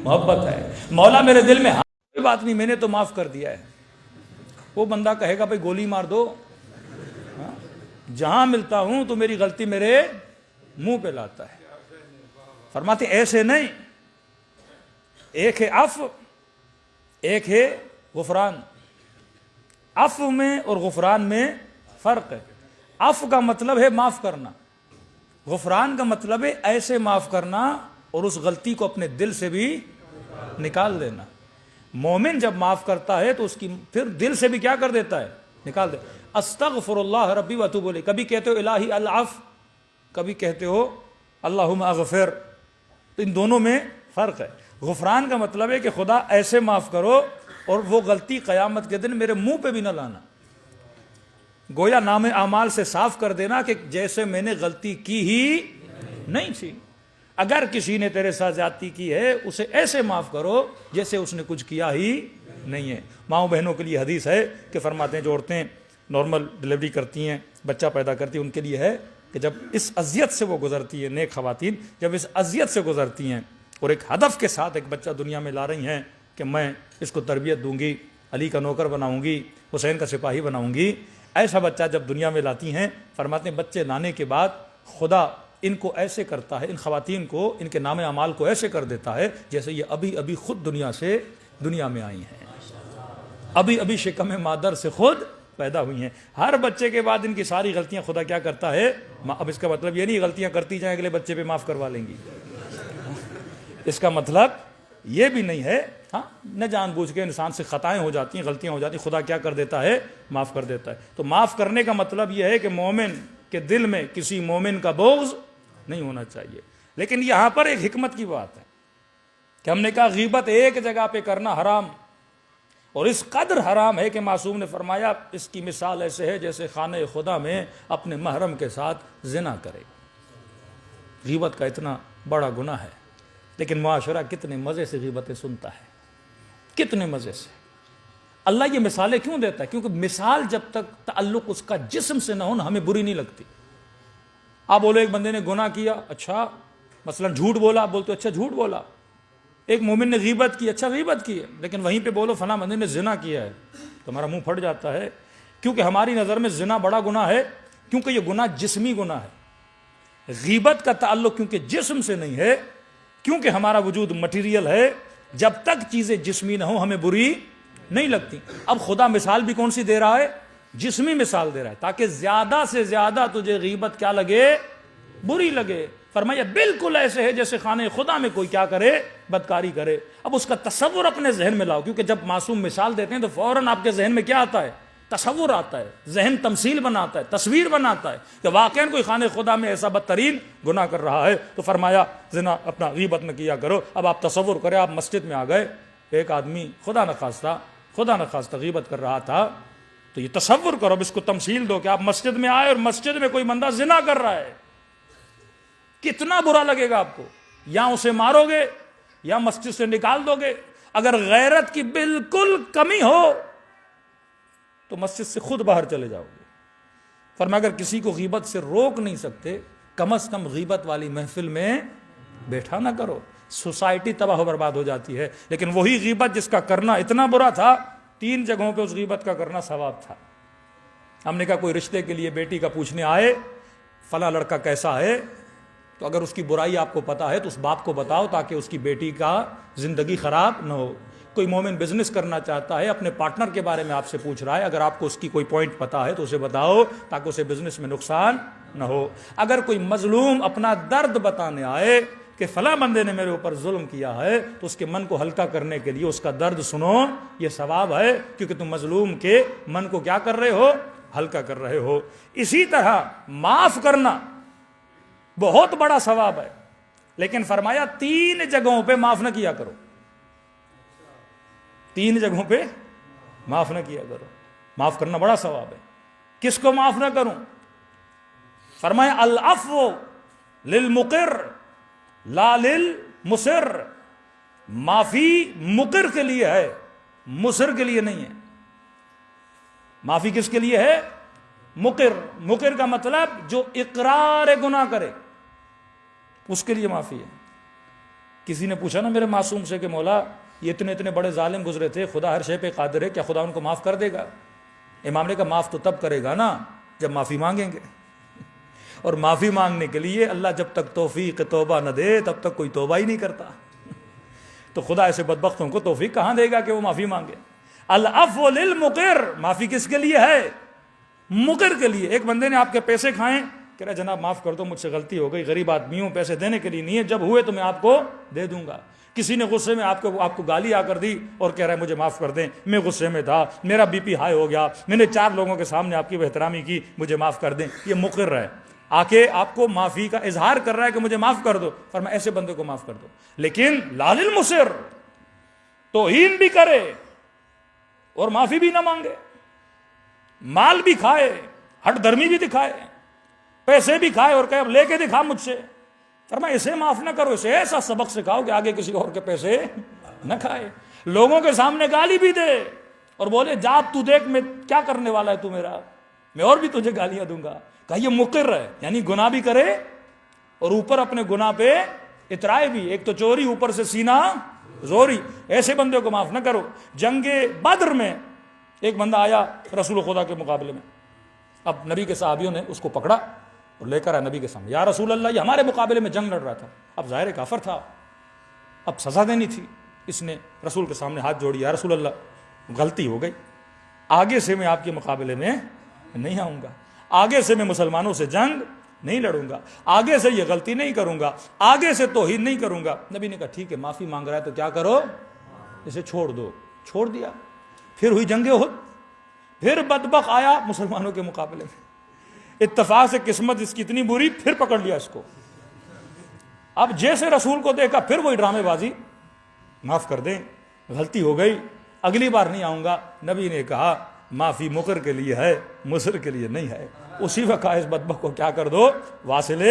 محبت ہے، مولا میرے دل میں کوئی بات نہیں، میں نے تو معاف کر دیا ہے۔ وہ بندہ کہے گا بھائی گولی مار دو، جہاں ملتا ہوں تو میری غلطی میرے منہ پہ لاتا ہے۔ فرماتے ایسے نہیں، ایک ہے عفو، ایک ہے غفران۔ عفو میں اور غفران میں فرق ہے۔ عفو کا مطلب ہے معاف کرنا، غفران کا مطلب ہے ایسے معاف کرنا اور اس غلطی کو اپنے دل سے بھی نکال دینا۔ مومن جب معاف کرتا ہے تو اس کی پھر دل سے بھی کیا کر دیتا ہے؟ نکال دے۔ استغفر اللہ ربی واتوب الیہ، کبھی کہتے ہو الہی العفو، کبھی کہتے ہو اللہم اغفر، تو ان دونوں میں فرق ہے۔ غفران کا مطلب ہے کہ خدا ایسے معاف کرو اور وہ غلطی قیامت کے دن میرے منہ پہ بھی نہ لانا، گویا نام اعمال سے صاف کر دینا کہ جیسے میں نے غلطی کی ہی نہیں تھی۔ اگر کسی نے تیرے ساتھ زیادتی کی ہے اسے ایسے معاف کرو جیسے اس نے کچھ کیا ہی نہیں ہے۔ ماؤں بہنوں کے لیے حدیث ہے کہ فرماتے ہیں جو عورتیں نارمل ڈلیوری کرتی ہیں، بچہ پیدا کرتی ہیں، ان کے لیے ہے کہ جب اس اذیت سے وہ گزرتی ہے، نیک خواتین جب اس اذیت سے گزرتی ہیں اور ایک ہدف کے ساتھ ایک بچہ دنیا میں لا رہی ہیں کہ میں اس کو تربیت دوں گی، علی کا نوکر بناؤں گی، حسین کا سپاہی بناؤں گی، ایسا بچہ جب دنیا میں لاتی ہیں، فرماتے ہیں بچے لانے کے بعد خدا ان کو ایسے کرتا ہے، ان خواتین کو، ان کے نام اعمال کو ایسے کر دیتا ہے جیسے یہ ابھی ابھی خود دنیا میں آئی ہیں، ابھی ابھی شکم مادر سے خود پیدا ہوئی ہیں۔ ہر بچے کے بعد ان کی ساری غلطیاں خدا کیا کرتا ہے؟ اب اس کا مطلب یہ نہیں غلطیاں کرتی جائیں اگلے بچے پہ معاف کروا لیں گی، اس کا مطلب یہ بھی نہیں ہے۔ ہاں نہ جان بوجھ کے انسان سے خطائیں ہو جاتی ہیں، غلطیاں ہو جاتی ہیں، خدا کیا کر دیتا ہے؟ معاف کر دیتا ہے۔ تو معاف کرنے کا مطلب یہ ہے کہ مومن کے دل میں کسی مومن کا بغض نہیں ہونا چاہیے۔ لیکن یہاں پر ایک حکمت کی بات ہے کہ ہم نے کہا غیبت ایک جگہ پہ کرنا حرام، اور اس قدر حرام ہے کہ معصوم نے فرمایا اس کی مثال ایسے ہے جیسے خانہ خدا میں اپنے محرم کے ساتھ زنا کرے۔ غیبت کا اتنا بڑا گناہ ہے، لیکن معاشرہ کتنے مزے سے غیبتیں سنتا ہے، کتنے مزے سے۔ اللہ یہ مثالیں کیوں دیتا ہے؟ کیونکہ مثال جب تک تعلق اس کا جسم سے نہ ہو نا ہمیں بری نہیں لگتی۔ آپ بولو ایک بندے نے گناہ کیا، اچھا مثلا جھوٹ بولا، آپ بولتے اچھا جھوٹ بولا۔ ایک مومن نے غیبت کی، اچھا غیبت کی ہے، لیکن وہیں پہ بولو فلاں بندے نے زنا کیا ہے تو ہمارا منہ پھٹ جاتا ہے، کیونکہ ہماری نظر میں زنا بڑا گناہ ہے، کیونکہ یہ گناہ جسمی گناہ ہے۔ غیبت کا تعلق کیونکہ جسم سے نہیں ہے، کیونکہ ہمارا وجود مٹیریل ہے، جب تک چیزیں جسمی نہ ہوں ہمیں بری نہیں لگتی۔ اب خدا مثال بھی کون سی دے رہا ہے؟ جسمی مثال دے رہا ہے، تاکہ زیادہ سے زیادہ تجھے غیبت کیا لگے؟ بری لگے۔ فرمایا بالکل ایسے ہے جیسے خانہ خدا میں کوئی کیا کرے؟ بدکاری کرے۔ اب اس کا تصور اپنے ذہن میں لاؤ، کیونکہ جب معصوم مثال دیتے ہیں تو فوراً آپ کے ذہن میں کیا آتا ہے؟ تصور آتا ہے، ذہن تمثیل بناتا ہے، تصویر بناتا ہے کہ واقعاً کوئی خانہ خدا میں ایسا بدترین گناہ کر رہا ہے۔ تو فرمایا زنا اپنا غیبت نہ کیا کرو۔ اب آپ تصور کریں آپ مسجد میں آ گئے، ایک آدمی خدا نخواستہ غیبت کر رہا تھا، تو یہ تصور کرو، اب اس کو تمثیل دو کہ آپ مسجد میں آئے اور مسجد میں کوئی بندہ زنا کر رہا ہے، کتنا برا لگے گا آپ کو؟ یا اسے مارو گے یا مسجد سے نکال دو گے۔ اگر غیرت کی بالکل کمی ہو تو مسجد سے خود باہر چلے جاؤ گے۔ فرمایا اگر کسی کو غیبت سے روک نہیں سکتے، کم از کم غیبت والی محفل میں بیٹھا نہ کرو، سوسائٹی تباہ و برباد ہو جاتی ہے۔ لیکن وہی غیبت جس کا کرنا اتنا برا تھا، 3 جگہوں پہ اس غیبت کا کرنا ثواب تھا۔ ہم نے کہا کوئی رشتے کے لیے بیٹی کا پوچھنے آئے، فلاں لڑکا کیسا ہے، تو اگر اس کی برائی آپ کو پتا ہے تو اس باپ کو بتاؤ تاکہ اس کی بیٹی کا زندگی خراب نہ ہو۔ کوئی مومن بزنس کرنا چاہتا ہے، اپنے پارٹنر کے بارے میں آپ سے پوچھ رہا ہے، اگر آپ کو اس کی کوئی پوائنٹ پتا ہے تو اسے بتاؤ تاکہ اسے بزنس میں نقصان نہ ہو۔ اگر کوئی مظلوم اپنا درد بتانے آئے کہ فلاں بندے نے میرے اوپر ظلم کیا ہے، تو اس کے من کو ہلکا کرنے کے لیے اس کا درد سنو، یہ ثواب ہے، کیونکہ تم مظلوم کے من کو کیا کر رہے ہو؟ ہلکا کر رہے ہو۔ اسی طرح معاف کرنا بہت بڑا ثواب ہے، لیکن فرمایا 3 جگہوں پہ معاف نہ کیا کرو، 3 جگہوں پہ معاف نہ کیا کرو۔ معاف کرنا بڑا ثواب ہے۔ کس کو معاف نہ کروں؟ فرمایا العفو للمقر لا للمصر، معافی مقر کے لیے ہے، مصر کے لیے نہیں ہے۔ معافی کس کے لیے ہے؟ مقر۔ مقر کا مطلب جو اقرار گناہ کرے، اس کے لیے معافی ہے۔ کسی نے پوچھا نا میرے معصوم سے کہ مولا یہ اتنے بڑے ظالم گزرے تھے، خدا ہر شے پہ قادر ہے، کیا خدا ان کو معاف کر دے گا؟ امام نے کہا معاف تو تب کرے گا نا جب معافی مانگیں گے، اور معافی مانگنے کے لیے اللہ جب تک توفیق توبہ نہ دے تب تک کوئی توبہ ہی نہیں کرتا، تو خدا ایسے بدبختوں کو توفیق کہاں دے گا کہ وہ معافی مانگے؟ العفو للمقر، معافی کس کے لیے ہے؟ مقر کے لیے۔ ایک بندے نے آپ کے پیسے کھائیں، کہہ رہا جناب معاف کر دو، مجھ سے غلطی ہو گئی، غریب آدمی ہوں، پیسے دینے کے لیے نہیں ہے، جب ہوئے تو میں آپ کو دے دوں گا۔ کسی نے غصے میں آپ کو گالی آ کر دی اور کہہ رہا ہے مجھے معاف کر دیں، میں غصے میں تھا، میرا بی پی ہائی ہو گیا، میں نے 4 لوگوں کے سامنے آپ کی بے احترامی کی، مجھے معاف کر دیں، یہ مقر ہے، آ کے آپ کو معافی کا اظہار کر رہا ہے کہ مجھے معاف کر دو، فرمایا ایسے بندے کو معاف کر دو۔ لیکن لا للمصر، توہین بھی کرے اور معافی بھی نہ مانگے، مال بھی کھائے، ہٹ دھرمی بھی دکھائے، پیسے بھی کھائے اور کہے اب لے کے دکھا مجھ سے، فرمایا اسے معاف نہ کرو، اسے ایسا سبق سکھاؤ کہ آگے کسی اور کے پیسے نہ کھائے۔ لوگوں کے سامنے گالی بھی دے اور بولے جا تو دیکھ میں کیا کرنے والا ہے تو میرا، میں اور بھی تجھے گالیاں دوں گا۔ کہا یہ مقر ہے، یعنی گناہ بھی کرے اور اوپر اپنے گناہ پہ اترائے بھی، ایک تو چوری اوپر سے سینہ زوری، ایسے بندے کو معاف نہ کرو۔ جنگ بدر میں ایک بندہ آیا رسول خدا کے مقابلے میں، اب نبی کے صحابیوں نے اس کو پکڑا اور لے کر آیا نبی کے سامنے، یا رسول اللہ یہ ہمارے مقابلے میں جنگ لڑ رہا تھا، اب ظاہر کافر تھا، اب سزا دینی تھی، اس نے رسول کے سامنے ہاتھ جوڑی، یا رسول اللہ غلطی ہو گئی، آگے سے میں آپ کے مقابلے میں نہیں آؤں گا، آگے سے میں مسلمانوں سے جنگ نہیں لڑوں گا، آگے سے یہ غلطی نہیں کروں گا، آگے سے توہین نہیں کروں گا۔ نبی نے کہا ٹھیک ہے معافی مانگ رہا ہے تو کیا کرو، اسے چھوڑ دو، چھوڑ دیا۔ پھر ہوئی جنگ احد، پھر بدبخت آیا مسلمانوں کے مقابلے میں، اتفاق سے قسمت اس کی اتنی بری، پھر پکڑ لیا اس کو۔ اب جیسے رسول کو دیکھا پھر وہی ڈرامے بازی، معاف کر دیں غلطی ہو گئی، اگلی بار نہیں آؤں گا۔ نبی نے کہا معافی مقر کے لیے ہے، مصر کے لیے نہیں ہے۔ اسی وقت اس بدبخت کو کیا کر دو، واصل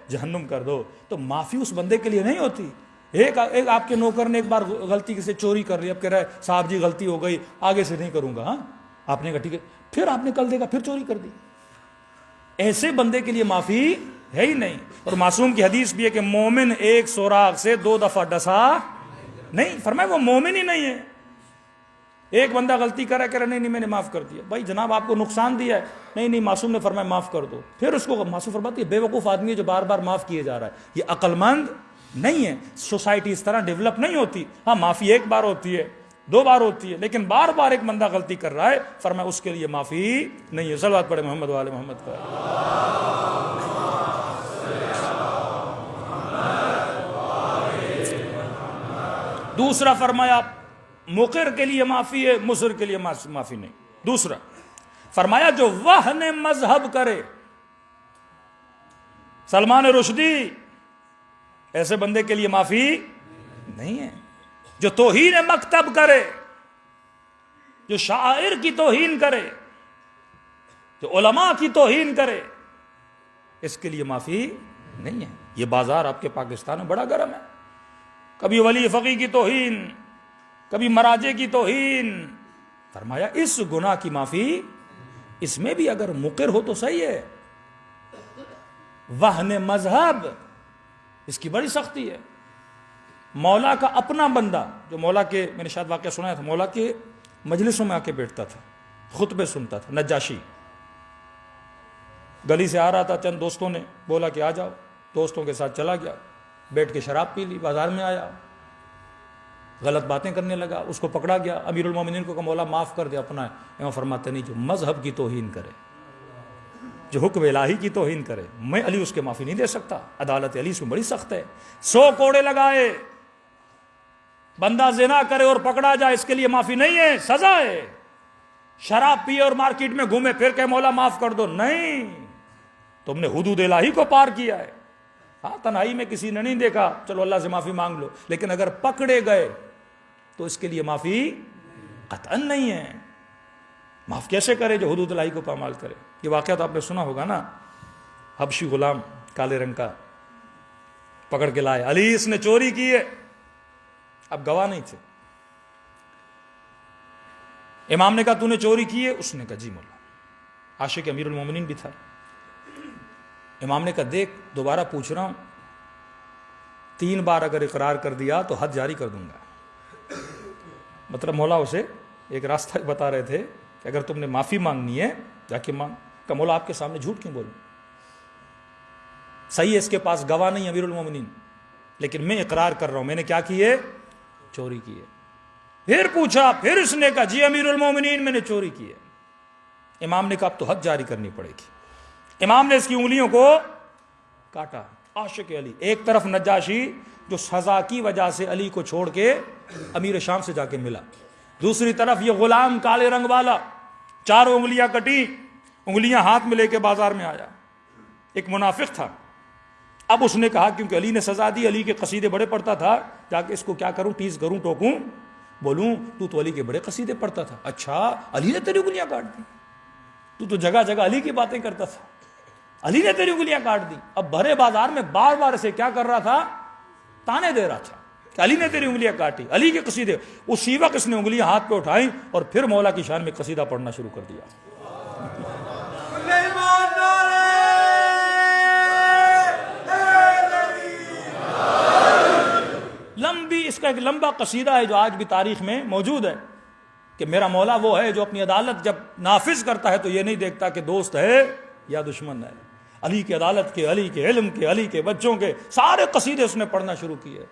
جہنم کر دو۔ تو معافی اس بندے کے لیے نہیں ہوتی۔ ایک آپ کے نوکر نے ایک بار غلطی سے چوری کر لی، اب کہہ رہا ہے صاحب جی غلطی ہو گئی، آگے سے نہیں کروں گا۔ ہاں آپ نے کہا ٹھیک ہے، پھر آپ نے کل دیکھا پھر چوری کر دی، ایسے بندے کے لیے معافی ہے ہی نہیں۔ اور معصوم کی حدیث بھی ہے کہ مومن ایک سوراخ سے 2 دفعہ ڈسا نہیں، فرمایا وہ مومن ہی نہیں ہے۔ ایک بندہ غلطی کرا کہ نہیں میں نے معاف کر دیا، بھائی جناب آپ کو نقصان دیا ہے، نہیں معصوم نے فرمایا معاف کر دو، پھر اس کو معصوم فرماتی ہے بے وقوف آدمی ہے جو بار بار معاف کیے جا رہا ہے، یہ عقل مند نہیں ہے۔ سوسائٹی اس طرح ڈیولپ نہیں ہوتی۔ ہاں معافی ایک بار ہوتی ہے، 2 بار ہوتی ہے، لیکن بار بار ایک بندہ غلطی کر رہا ہے، فرمایا اس کے لیے معافی نہیں ہے۔ صلوات پڑھے محمد والے محمد پر۔ دوسرا فرمایا مقر کے لیے معافی ہے، مصر کے لیے معافی نہیں۔ دوسرا فرمایا جو وہن مذہب کرے، سلمان رشدی ایسے بندے کے لیے معافی نہیں ہے۔ جو توہین مکتب کرے، جو شاعر کی توہین کرے، جو علماء کی توہین کرے، اس کے لیے معافی نہیں ہے۔ یہ بازار آپ کے پاکستان میں بڑا گرم ہے، کبھی ولی فقی کی توہین، کبھی مراجع کی توہین۔ فرمایا اس گناہ کی معافی، اس میں بھی اگر مقر ہو تو صحیح ہے۔ وہن مذہب، اس کی بڑی سختی ہے۔ مولا کا اپنا بندہ، جو مولا کے، میں نے شاید واقعہ سنایا تھا، مولا کے مجلسوں میں آ کے بیٹھتا تھا، خطبے سنتا تھا، نجاشی گلی سے آ رہا تھا، چند دوستوں نے بولا کہ آ جاؤ، دوستوں کے ساتھ چلا گیا، بیٹھ کے شراب پی لی، بازار میں آیا، غلط باتیں کرنے لگا، اس کو پکڑا گیا، امیر المومنین کو کہ مولا معاف کر دے اپنا. امام فرماتے نہیں، جو مذہب کی توہین کرے، جو حکم الہی کی توہین کرے، میں علی اس کے معافی نہیں دے سکتا. عدالت علی اس میں بڑی سخت ہے. 100 کوڑے لگائے، بندہ زنا کرے اور پکڑا جائے، اس کے لیے معافی نہیں ہے، سزا ہے. شراب پیے اور مارکیٹ میں گھومے پھر کہ مولا معاف کر دو، نہیں، تم نے حدود الہی کو پار کیا ہے. ہاں تنہائی میں کسی نے نہیں دیکھا، چلو اللہ سے معافی مانگ لو، لیکن اگر پکڑے گئے تو اس کے لیے معافی قطعاً نہیں ہے. معاف کیسے کرے جو حدود الہی کو پامال کرے. یہ واقعہ تو آپ نے سنا ہوگا نا، حبشی غلام کالے رنگ کا پکڑ کے لائے، علی اس نے چوری کی ہے. اب گواہ نہیں تھے. امام نے کہا تو نے چوری کی ہے؟ اس نے کہا جی مولا. عاشق امیر المومنین بھی تھا. امام نے کہا دیکھ دوبارہ پوچھ رہا ہوں، 3 بار اگر اقرار کر دیا تو حد جاری کر دوں گا. مطلب مولا اسے ایک راستہ بتا رہے تھے کہ اگر تم نے معافی مانگنی ہے جا کے مانگ. کہ مولا آپ کے سامنے جھوٹ کیوں بولوں؟ صحیح ہے اس کے پاس گواہ نہیں امیر المومنین، لیکن میں اقرار کر رہا ہوں میں نے کیا کی ہے؟ چوری کی ہے. پھر پوچھا، پھر اس نے کہا جی امیر المومنین میں نے چوری کی ہے. امام نے کہا اب تو حد جاری کرنی پڑے گی. امام نے اس کی انگلیوں کو کاٹا. عاشق علی. ایک طرف نجاشی جو سزا کی وجہ سے علی کو چھوڑ کے امیر شام سے جا کے ملا، دوسری طرف یہ غلام کالے رنگ والا 4 انگلیاں کٹی، انگلیاں ہاتھ میں لے کے بازار میں آیا. ایک منافق تھا. اب اس نے کہا کیونکہ علی نے سزا دی، علی کے قصیدے بڑے پڑھتا تھا، جا کے اس کو کیا کروں، ٹیز کروں، ٹوکوں، بولوں تو علی کے بڑے قصیدے پڑھتا تھا. اچھا علی نے تیری انگلیاں کاٹ دی، تو جگہ جگہ علی کی باتیں کرتا تھا، علی نے تیری انگلیاں کاٹ دی. اب بھرے بازار میں بار بار اسے کیا کر رہا تھا؟ تانے دے رہا تھا کہ علی نے تیری انگلیاں کاٹی، علی کے قصیدے. اسی وقت اس نے انگلیاں ہاتھ پہ اٹھائیں اور پھر مولا کی شان میں قصیدہ پڑھنا شروع کر دیا. لمبی، اس کا ایک لمبا قصیدہ ہے جو آج بھی تاریخ میں موجود ہے کہ میرا مولا وہ ہے جو اپنی عدالت جب نافذ کرتا ہے تو یہ نہیں دیکھتا کہ دوست ہے یا دشمن ہے. علی کی عدالت کے، علی کے علم کے، علی کے بچوں کے سارے قصیدے اس نے پڑھنا شروع کیے.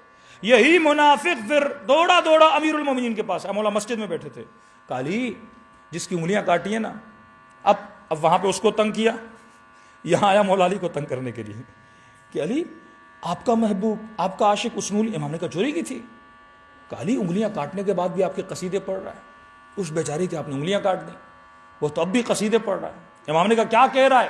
یہی منافق پھر دوڑا دوڑا امیر المومنین کے پاس. مولا مسجد میں بیٹھے تھے. کہ علی جس کی انگلیاں کاٹی ہیں نا، اب وہاں پہ اس کو تنگ کیا، یہاں آیا مولا علی کو تنگ کرنے کے لیے کہ علی آپ کا محبوب، آپ کا عاشق اس نے امام نے کہا چوری کی تھی. کہ علی انگلیاں کاٹنے کے بعد بھی آپ کے قصیدے پڑھ رہا ہے. اس بیچاری کے آپ نے انگلیاں کاٹ دیں، وہ تو اب بھی قصیدے پڑھ رہا ہے. امام نے کہا کیا کہہ رہا ہے؟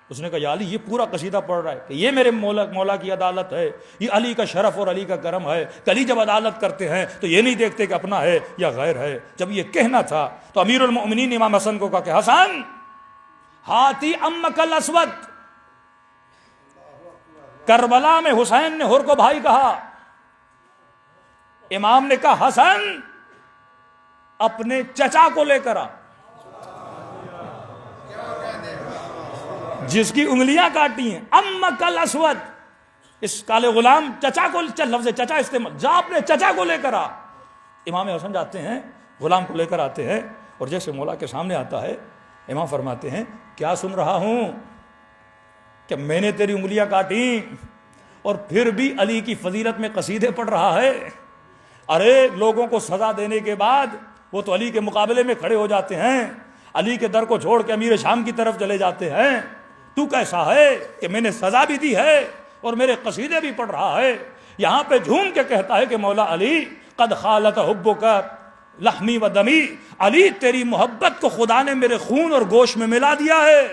اس نے کہا یا علی یہ پورا قصیدہ پڑھ رہا ہے کہ یہ میرے مولا کی عدالت ہے، یہ علی کا شرف اور علی کا کرم ہے. علی جب عدالت کرتے ہیں تو یہ نہیں دیکھتے کہ اپنا ہے یا غیر ہے. جب یہ کہنا تھا تو امیر المؤمنین امام حسن کو کہا کہ حسن ہاتی امک الاسود. کربلا میں حسین نے ہر کو بھائی کہا. امام نے کہا حسن اپنے چچا کو لے کر آ، جس کی انگلیاں کاٹی ہیں. امک الاسود، اس کالے غلام چچا کو، لفظ چچا استعمال، جا اپنے چچا کو لے کر آ. امام حسن جاتے ہیں، غلام کو لے کر آتے ہیں، اور جیسے مولا کے سامنے آتا ہے امام فرماتے ہیں کیا سن رہا ہوں کہ میں نے تیری انگلیاں کاٹی اور پھر بھی علی کی فضیلت میں قصیدے پڑھ رہا ہے. ارے لوگوں کو سزا دینے کے بعد وہ تو علی کے مقابلے میں کھڑے ہو جاتے ہیں، علی کے در کو چھوڑ کے امیر شام کی طرف چلے جاتے ہیں. تو کیسا ہے کہ میں نے سزا بھی دی ہے اور میرے قصیدے بھی پڑھ رہا ہے. یہاں پہ جھوم کے کہتا ہے کہ مولا علی قد خالت حبک لحمی و دمی. علی تیری محبت کو خدا نے میرے خون اور گوشت میں ملا دیا ہے.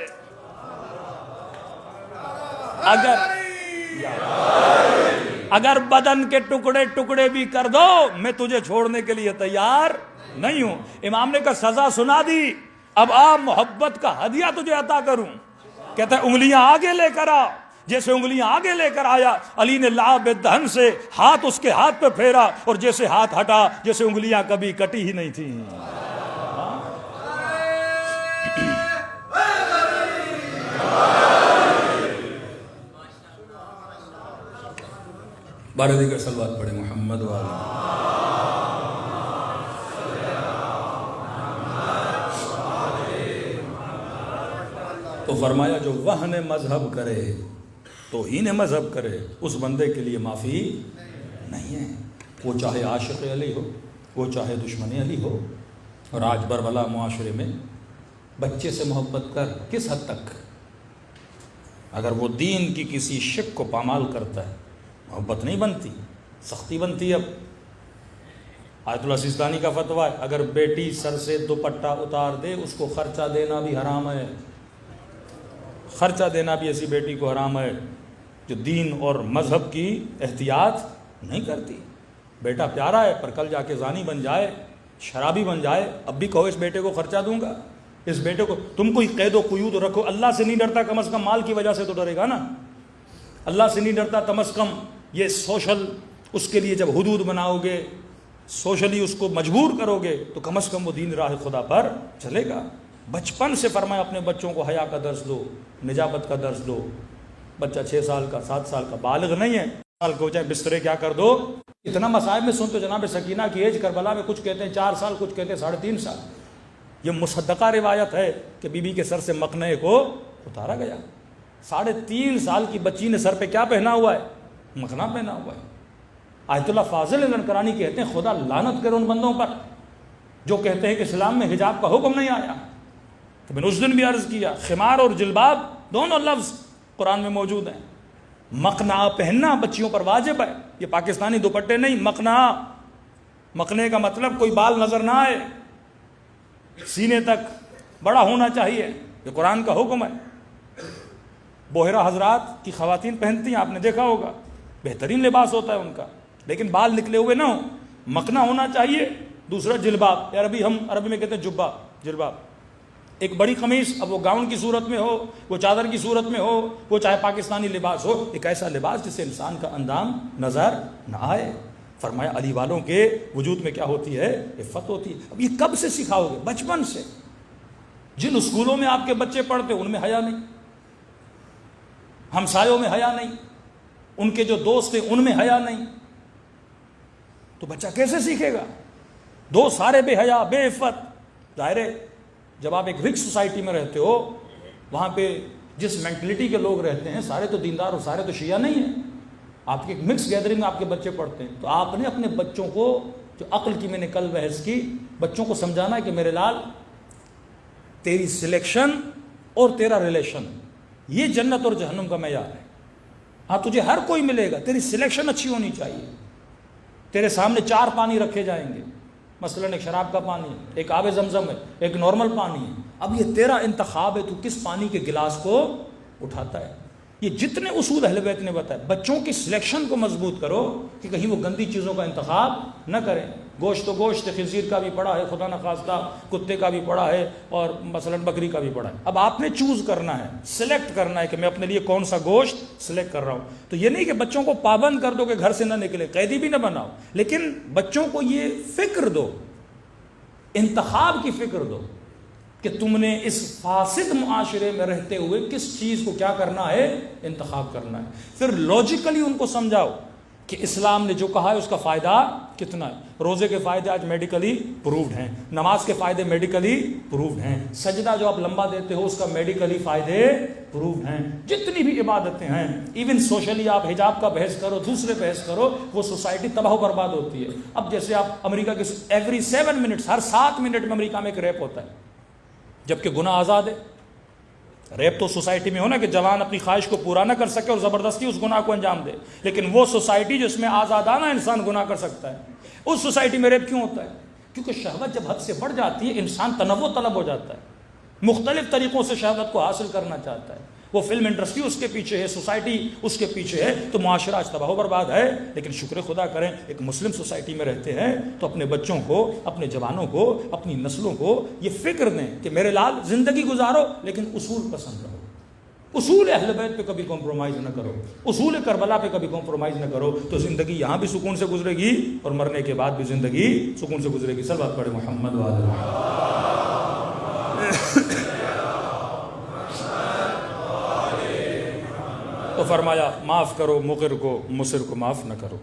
اگر بدن کے ٹکڑے ٹکڑے بھی کر دو میں تجھے چھوڑنے کے لیے تیار نہیں ہوں. امام نے کہا سزا سنا دی، اب آپ محبت کا ہدیہ تجھے عطا کروں. کہتا ہے انگلیاں آگے لے کر آ. جیسے انگلیاں آگے لے کر آیا، علی نے لعاب دہن سے ہاتھ اس کے ہاتھ پہ پھیرا، اور جیسے ہاتھ ہٹا جیسے انگلیاں کبھی کٹی ہی نہیں تھیں. بارہ دیگر صلوات پڑھیں محمد والا. تو فرمایا جو وہن مذہب کرے، توہین مذہب کرے، اس بندے کے لیے معافی نہیں ہے. وہ چاہے عاشق علی ہو، وہ چاہے دشمن علی ہو۔ اور آج بربلا معاشرے میں بچے سے محبت کر کس حد تک؟ اگر وہ دین کی کسی شک کو پامال کرتا ہے محبت نہیں بنتی، سختی بنتی ہے۔ اب آیت اللہ سیستانی کا فتویٰ ہے اگر بیٹی سر سے دوپٹہ اتار دے اس کو خرچہ دینا بھی حرام ہے، خرچہ دینا بھی ایسی بیٹی کو حرام ہے جو دین اور مذہب کی احتیاط نہیں کرتی۔ بیٹا پیارا ہے پر کل جا کے زانی بن جائے، شرابی بن جائے، اب بھی کہو اس بیٹے کو خرچہ دوں گا، اس بیٹے کو تم کوئی قید و قیود رکھو۔ اللہ سے نہیں ڈرتا کم از کم مال کی وجہ سے تو ڈرے گا نا، اللہ سے نہیں ڈرتا کم از کم یہ سوشل اس کے لیے جب حدود بناؤ گے، سوشلی اس کو مجبور کرو گے تو کم از کم وہ دین راہ خدا پر چلے گا۔ بچپن سے فرمایا اپنے بچوں کو حیا کا درس دو، نجابت کا درس دو۔ بچہ 6 سال کا 7 سال کا بالغ نہیں ہے، سال کو چاہے بسترے کیا کر دو۔ اتنا مصائب میں سنتے جناب سکینہ کی ایج کربلا میں کچھ کہتے ہیں 4 سال، کچھ کہتے ہیں 3.5 سال۔ یہ مصدقہ روایت ہے کہ بی بی کے سر سے مقنعے کو اتارا گیا۔ 3.5 سال کی بچی نے سر پہ کیا پہنا ہوا ہے؟ مقنعہ پہنا ہوا ہے۔ آیت اللہ فاضل لنکرانی کہتے ہیں خدا لعنت کرے ان بندوں پر جو کہتے ہیں کہ اسلام میں حجاب کا حکم نہیں آیا۔ تو میں نے اس دن بھی عرض کیا خمار اور جلباب دونوں لفظ قرآن میں موجود ہیں۔ مقنعہ پہننا بچیوں پر واجب ہے، یہ پاکستانی دوپٹے نہیں، مقنعہ۔ مقنعے کا مطلب کوئی بال نظر نہ آئے، سینے تک بڑا ہونا چاہیے، یہ قرآن کا حکم ہے۔ بوہرہ حضرات کی خواتین پہنتی ہیں، آپ نے دیکھا ہوگا، بہترین لباس ہوتا ہے ان کا، لیکن بال نکلے ہوئے نہ ہو، مقنعہ ہونا چاہیے۔ دوسرا جلباب، ہم عربی میں کہتے ہیں جبہ، جلباب، ایک بڑی قمیص، اب وہ گاؤن کی صورت میں ہو، وہ چادر کی صورت میں ہو، وہ چاہے پاکستانی لباس ہو، ایک ایسا لباس جس سے انسان کا اندام نظر نہ آئے۔ فرمایا علی والوں کے وجود میں کیا ہوتی ہے؟ عفت ہوتی ہے۔ اب یہ کب سے سکھاؤ گے؟ بچپن سے۔ جن اسکولوں میں آپ کے بچے پڑھتے ان میں حیا نہیں، ہمسایوں میں حیا نہیں، ان کے جو دوست ہیں ان میں حیا نہیں، تو بچہ کیسے سیکھے گا؟ دوست سارے بے حیا بے عفت۔ ظاہر ہے جب آپ ایک رچ سوسائٹی میں رہتے ہو، وہاں پہ جس مینٹلٹی کے لوگ رہتے ہیں سارے تو دیندار اور سارے تو شیعہ نہیں ہیں، آپ کی ایک مکس گیدرنگ میں آپ کے بچے پڑھتے ہیں، تو آپ نے اپنے بچوں کو جو عقل کی میں نے کل بحث کی، بچوں کو سمجھانا ہے کہ میرے لال تیری سلیکشن اور تیرا ریلیشن یہ جنت اور جہنم کا معیار ہے۔ ہاں تجھے ہر کوئی ملے گا، تیری سلیکشن اچھی ہونی چاہیے۔ تیرے سامنے 4 پانی رکھے جائیں گے، مثلا ایک شراب کا پانی ہے، ایک آب زمزم ہے، ایک نارمل پانی ہے، اب یہ تیرا انتخاب ہے تو کس پانی کے گلاس کو اٹھاتا ہے۔ یہ جتنے اصول اہل بیت نے بتائے، بچوں کی سلیکشن کو مضبوط کرو کہ کہیں وہ گندی چیزوں کا انتخاب نہ کریں۔ گوشت تو گوشت خنزیر کا بھی پڑا ہے، خدا نخواستہ کتے کا بھی پڑا ہے، اور مثلا بکری کا بھی پڑا ہے۔ اب آپ نے چوز کرنا ہے، سلیکٹ کرنا ہے کہ میں اپنے لیے کون سا گوشت سلیکٹ کر رہا ہوں۔ تو یہ نہیں کہ بچوں کو پابند کر دو کہ گھر سے نہ نکلے، قیدی بھی نہ بناؤ، لیکن بچوں کو یہ فکر دو، انتخاب کی فکر دو کہ تم نے اس فاسد معاشرے میں رہتے ہوئے کس چیز کو کیا کرنا ہے، انتخاب کرنا ہے۔ پھر لاجیکلی ان کو سمجھاؤ کہ اسلام نے جو کہا ہے اس کا فائدہ کتنا ہے۔ روزے کے فائدے آج میڈیکلی پرووڈ ہیں، نماز کے فائدے میڈیکلی پرووڈ ہیں، سجدہ جو آپ لمبا دیتے ہو اس کا میڈیکلی فائدے پرووڈ ہیں، جتنی بھی عبادتیں ہیں، ایون سوشلی آپ حجاب کا بحث کرو، دوسرے بحث کرو، وہ سوسائٹی تباہ و برباد ہوتی ہے۔ اب جیسے آپ امریکہ کے ایوری 7 منٹس، ہر 7 منٹ میں امریکہ میں ایک ریپ ہوتا ہے، جبکہ گناہ آزاد ہے۔ ریپ تو سوسائٹی میں ہو نا کہ جوان اپنی خواہش کو پورا نہ کر سکے اور زبردستی اس گناہ کو انجام دے، لیکن وہ سوسائٹی جس میں آزادانہ انسان گناہ کر سکتا ہے، اس سوسائٹی میں ریپ کیوں ہوتا ہے؟ کیونکہ شہوت جب حد سے بڑھ جاتی ہے انسان تنوع طلب ہو جاتا ہے، مختلف طریقوں سے شہوت کو حاصل کرنا چاہتا ہے، وہ فلم انڈسٹری اس کے پیچھے ہے، سوسائٹی اس کے پیچھے ہے، تو معاشرہ آج تباہ و برباد ہے۔ لیکن شکر خدا کریں ایک مسلم سوسائٹی میں رہتے ہیں تو اپنے بچوں کو، اپنے جوانوں کو، اپنی نسلوں کو یہ فکر دیں کہ میرے لال زندگی گزارو لیکن اصول پسند رہو، اصول اہل بیت پہ کبھی کمپرومائز نہ کرو، اصول کربلا پہ کبھی کمپرومائز نہ کرو، تو زندگی یہاں بھی سکون سے گزرے گی اور مرنے کے بعد بھی زندگی سکون سے گزرے گی۔ صلوات پڑھے محمد وعلی۔ تو فرمایا معاف کرو مقر کو، مصر کو معاف نہ کرو،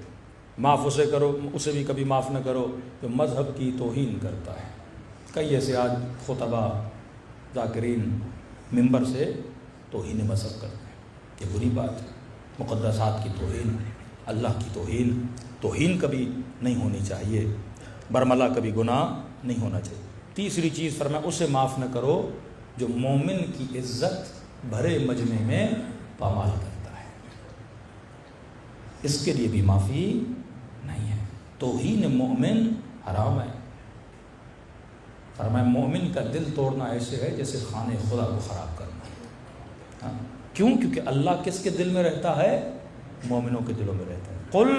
معاف اسے کرو، اسے بھی کبھی معاف نہ کرو جو مذہب کی توہین کرتا ہے۔ کئی ایسے آج خطبہ ذاکرین ممبر سے توہین مذہب کرتے ہیں، یہ بری بات ہے۔ مقدسات کی توہین، اللہ کی توہین، توہین کبھی نہیں ہونی چاہیے، برملا کبھی گناہ نہیں ہونا چاہیے۔ تیسری چیز فرمایا اسے معاف نہ کرو جو مومن کی عزت بھرے مجمع میں پامال کرتا ہے، اس کے لیے بھی معافی نہیں ہے۔ توہین مومن حرام ہے۔ فرمایا مومن کا دل توڑنا ایسے ہے جیسے خانے خدا کو خراب کرنا۔ کیوں؟ کیونکہ اللہ کس کے دل میں رہتا ہے؟ مومنوں کے دلوں میں رہتا ہے۔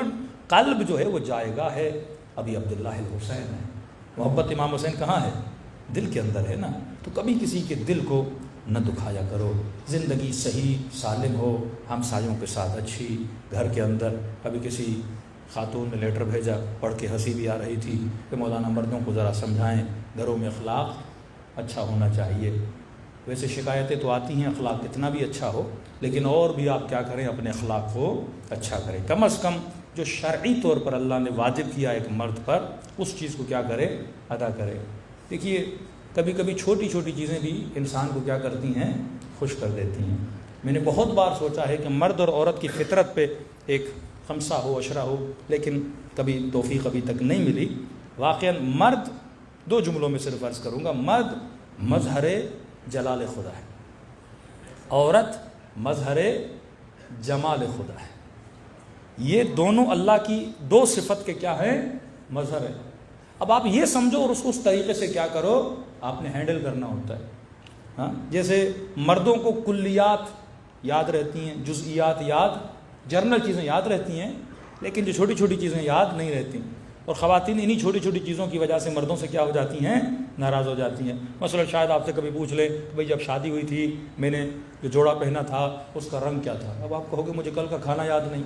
قلب جو ہے وہ جائے گا ہے۔ ابھی عبداللہ الحسین ہے، محبت امام حسین کہاں ہے؟ دل کے اندر ہے نا۔ تو کبھی کسی کے دل کو نہ دکھایا کرو، زندگی صحیح سالم ہو، ہم سایوں کے ساتھ اچھی، گھر کے اندر۔ ابھی کسی خاتون نے لیٹر بھیجا، پڑھ کے ہنسی بھی آ رہی تھی کہ مولانا مردوں کو ذرا سمجھائیں گھروں میں اخلاق اچھا ہونا چاہیے۔ ویسے شکایتیں تو آتی ہیں اخلاق کتنا بھی اچھا ہو، لیکن اور بھی آپ کیا کریں، اپنے اخلاق کو اچھا کریں۔ کم از کم جو شرعی طور پر اللہ نے واجب کیا ایک مرد پر، اس چیز کو کیا کرے، ادا کرے۔ دیکھیے کبھی کبھی چھوٹی چھوٹی چیزیں بھی انسان کو کیا کرتی ہیں، خوش کر دیتی ہیں۔ میں نے بہت بار سوچا ہے کہ مرد اور عورت کی فطرت پہ ایک خمسہ ہو، عشرہ ہو، لیکن کبھی توفیق ابھی تک نہیں ملی۔ واقعاً مرد، دو جملوں میں صرف عرض کروں گا، مرد مظہر جلال خدا ہے، عورت مظہر جمال خدا ہے۔ یہ دونوں اللہ کی دو صفت کے کیا ہیں، مظہر ہے۔ اب آپ یہ سمجھو اور اس طریقے سے کیا کرو، آپ نے ہینڈل کرنا ہوتا ہے۔ ہاں، جیسے مردوں کو کلیات یاد رہتی ہیں، جزئیات یاد، جرنل چیزیں یاد رہتی ہیں، لیکن جو چھوٹی چھوٹی چیزیں یاد نہیں رہتی، اور خواتین انہی چھوٹی چھوٹی چیزوں کی وجہ سے مردوں سے کیا ہو جاتی ہیں، ناراض ہو جاتی ہیں۔ مثلا شاید آپ سے کبھی پوچھ لیں کہ بھئی جب شادی ہوئی تھی میں نے جو جوڑا پہنا تھا اس کا رنگ کیا تھا، اب آپ کہو گے مجھے کل کا کھانا یاد نہیں،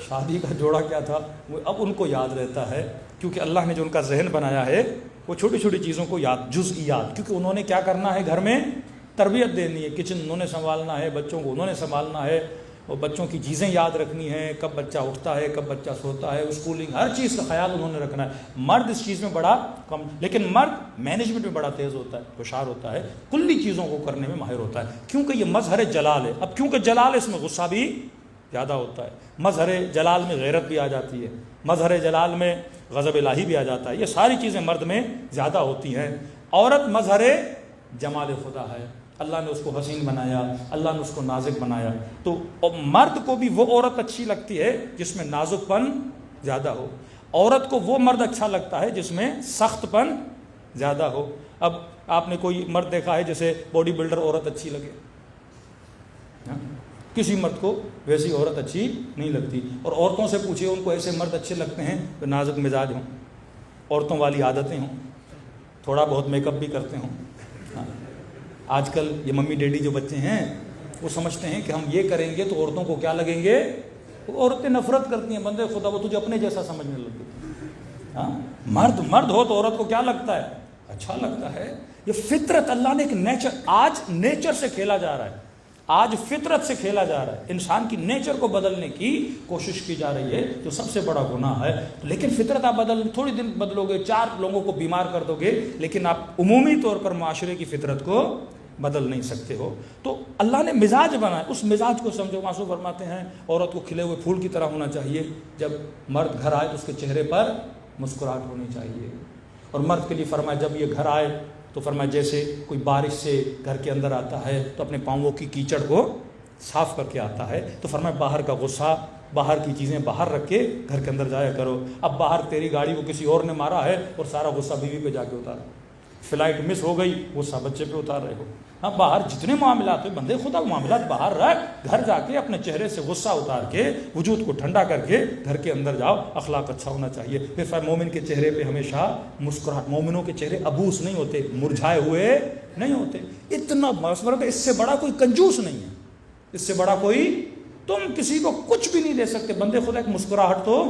شادی کا جوڑا کیا تھا اب ان کو یاد رہتا ہے، کیونکہ اللہ نے جو ان کا ذہن بنایا ہے وہ چھوٹی چھوٹی چیزوں کو یاد، جزئیات، کیونکہ انہوں نے کیا کرنا ہے، گھر میں تربیت دینی ہے، کچن انہوں نے سنبھالنا ہے، بچوں کو انہوں نے سنبھالنا ہے، اور بچوں کی چیزیں یاد رکھنی ہیں، کب بچہ اٹھتا ہے، کب بچہ سوتا ہے، اسکولنگ، ہر چیز کا خیال انہوں نے رکھنا ہے۔ مرد اس چیز میں بڑا کم، لیکن مرد مینجمنٹ میں بڑا تیز ہوتا ہے، ہوشیار ہوتا ہے، کلی چیزوں کو کرنے میں ماہر ہوتا ہے، کیونکہ یہ مظہر جلال ہے۔ اب کیونکہ جلال ہے اس میں غصہ بھی زیادہ ہوتا ہے، مظہر جلال میں غیرت بھی آ جاتی ہے، مظہر جلال میں غضب الہی بھی آ جاتا ہے، یہ ساری چیزیں مرد میں زیادہ ہوتی ہیں۔ عورت مظہر جمال خدا ہے، اللہ نے اس کو حسین بنایا، اللہ نے اس کو نازک بنایا، تو مرد کو بھی وہ عورت اچھی لگتی ہے جس میں نازک پن زیادہ ہو، عورت کو وہ مرد اچھا لگتا ہے جس میں سخت پن زیادہ ہو۔ اب آپ نے کوئی مرد دیکھا ہے جیسے باڈی بلڈر عورت اچھی لگے؟ کسی مرد کو ویسی عورت اچھی نہیں لگتی۔ اور عورتوں سے پوچھئے ان کو ایسے مرد اچھے لگتے ہیں جو نازک مزاج ہوں، عورتوں والی عادتیں ہوں، تھوڑا بہت میک اپ بھی کرتے ہوں۔ آج کل یہ ممی ڈیڈی جو بچے ہیں وہ سمجھتے ہیں کہ ہم یہ کریں گے تو عورتوں کو کیا لگیں گے، عورتیں نفرت کرتی ہیں، بندے خدا وہ تجھے اپنے جیسا سمجھنے لگے۔ ہاں، مرد ہو تو عورت کو کیا لگتا ہے، اچھا لگتا ہے۔ یہ فطرت اللہ نے ایک نیچر، آج نیچر سے کھیلا جا رہا ہے، آج فطرت سے کھیلا جا رہا ہے، انسان کی نیچر کو بدلنے کی کوشش کی جا رہی ہے، جو سب سے بڑا گناہ ہے۔ لیکن فطرت آپ تھوڑی دن بدلو گے، 4 لوگوں کو بیمار کر دو گے، لیکن آپ عمومی طور پر معاشرے کی فطرت کو بدل نہیں سکتے ہو۔ تو اللہ نے مزاج بنایا، اس مزاج کو سمجھو۔ معصوم فرماتے ہیں عورت کو کھلے ہوئے پھول کی طرح ہونا چاہیے، جب مرد گھر آئے تو اس کے چہرے پر مسکراہٹ ہونی چاہیے۔ اور مرد کے لیے فرمایا جب یہ گھر آئے تو فرمایا جیسے کوئی بارش سے گھر کے اندر آتا ہے تو اپنے پاؤں کی کیچڑ کو صاف کر کے آتا ہے، تو فرمایا باہر کا غصہ، باہر کی چیزیں باہر رکھ کے گھر کے اندر جایا کرو۔ اب باہر تیری گاڑی کو کسی اور نے مارا ہے اور سارا غصہ بیوی پہ جا کے اتارا، فلائٹ مس ہو گئی غصہ بچے پہ اتار رہے ہو۔ ہاں، باہر جتنے معاملات ہوئے، بندے خدا معاملات باہر رکھ، گھر جا کے اپنے چہرے سے غصہ اتار کے وجود کو ٹھنڈا کر کے گھر کے اندر جاؤ، اخلاق اچھا ہونا چاہیے۔ پھر فرمایا مومن کے چہرے پہ ہمیشہ مسکراہٹ، مومنوں کے چہرے ابوس نہیں ہوتے، مرجھائے ہوئے نہیں ہوتے۔ اتنا مسکراہٹ، اس سے بڑا کوئی کنجوس نہیں ہے، اس سے بڑا کوئی، تم کسی کو کچھ بھی نہیں دے سکتے، بندے خدا ایک مسکراہٹ تو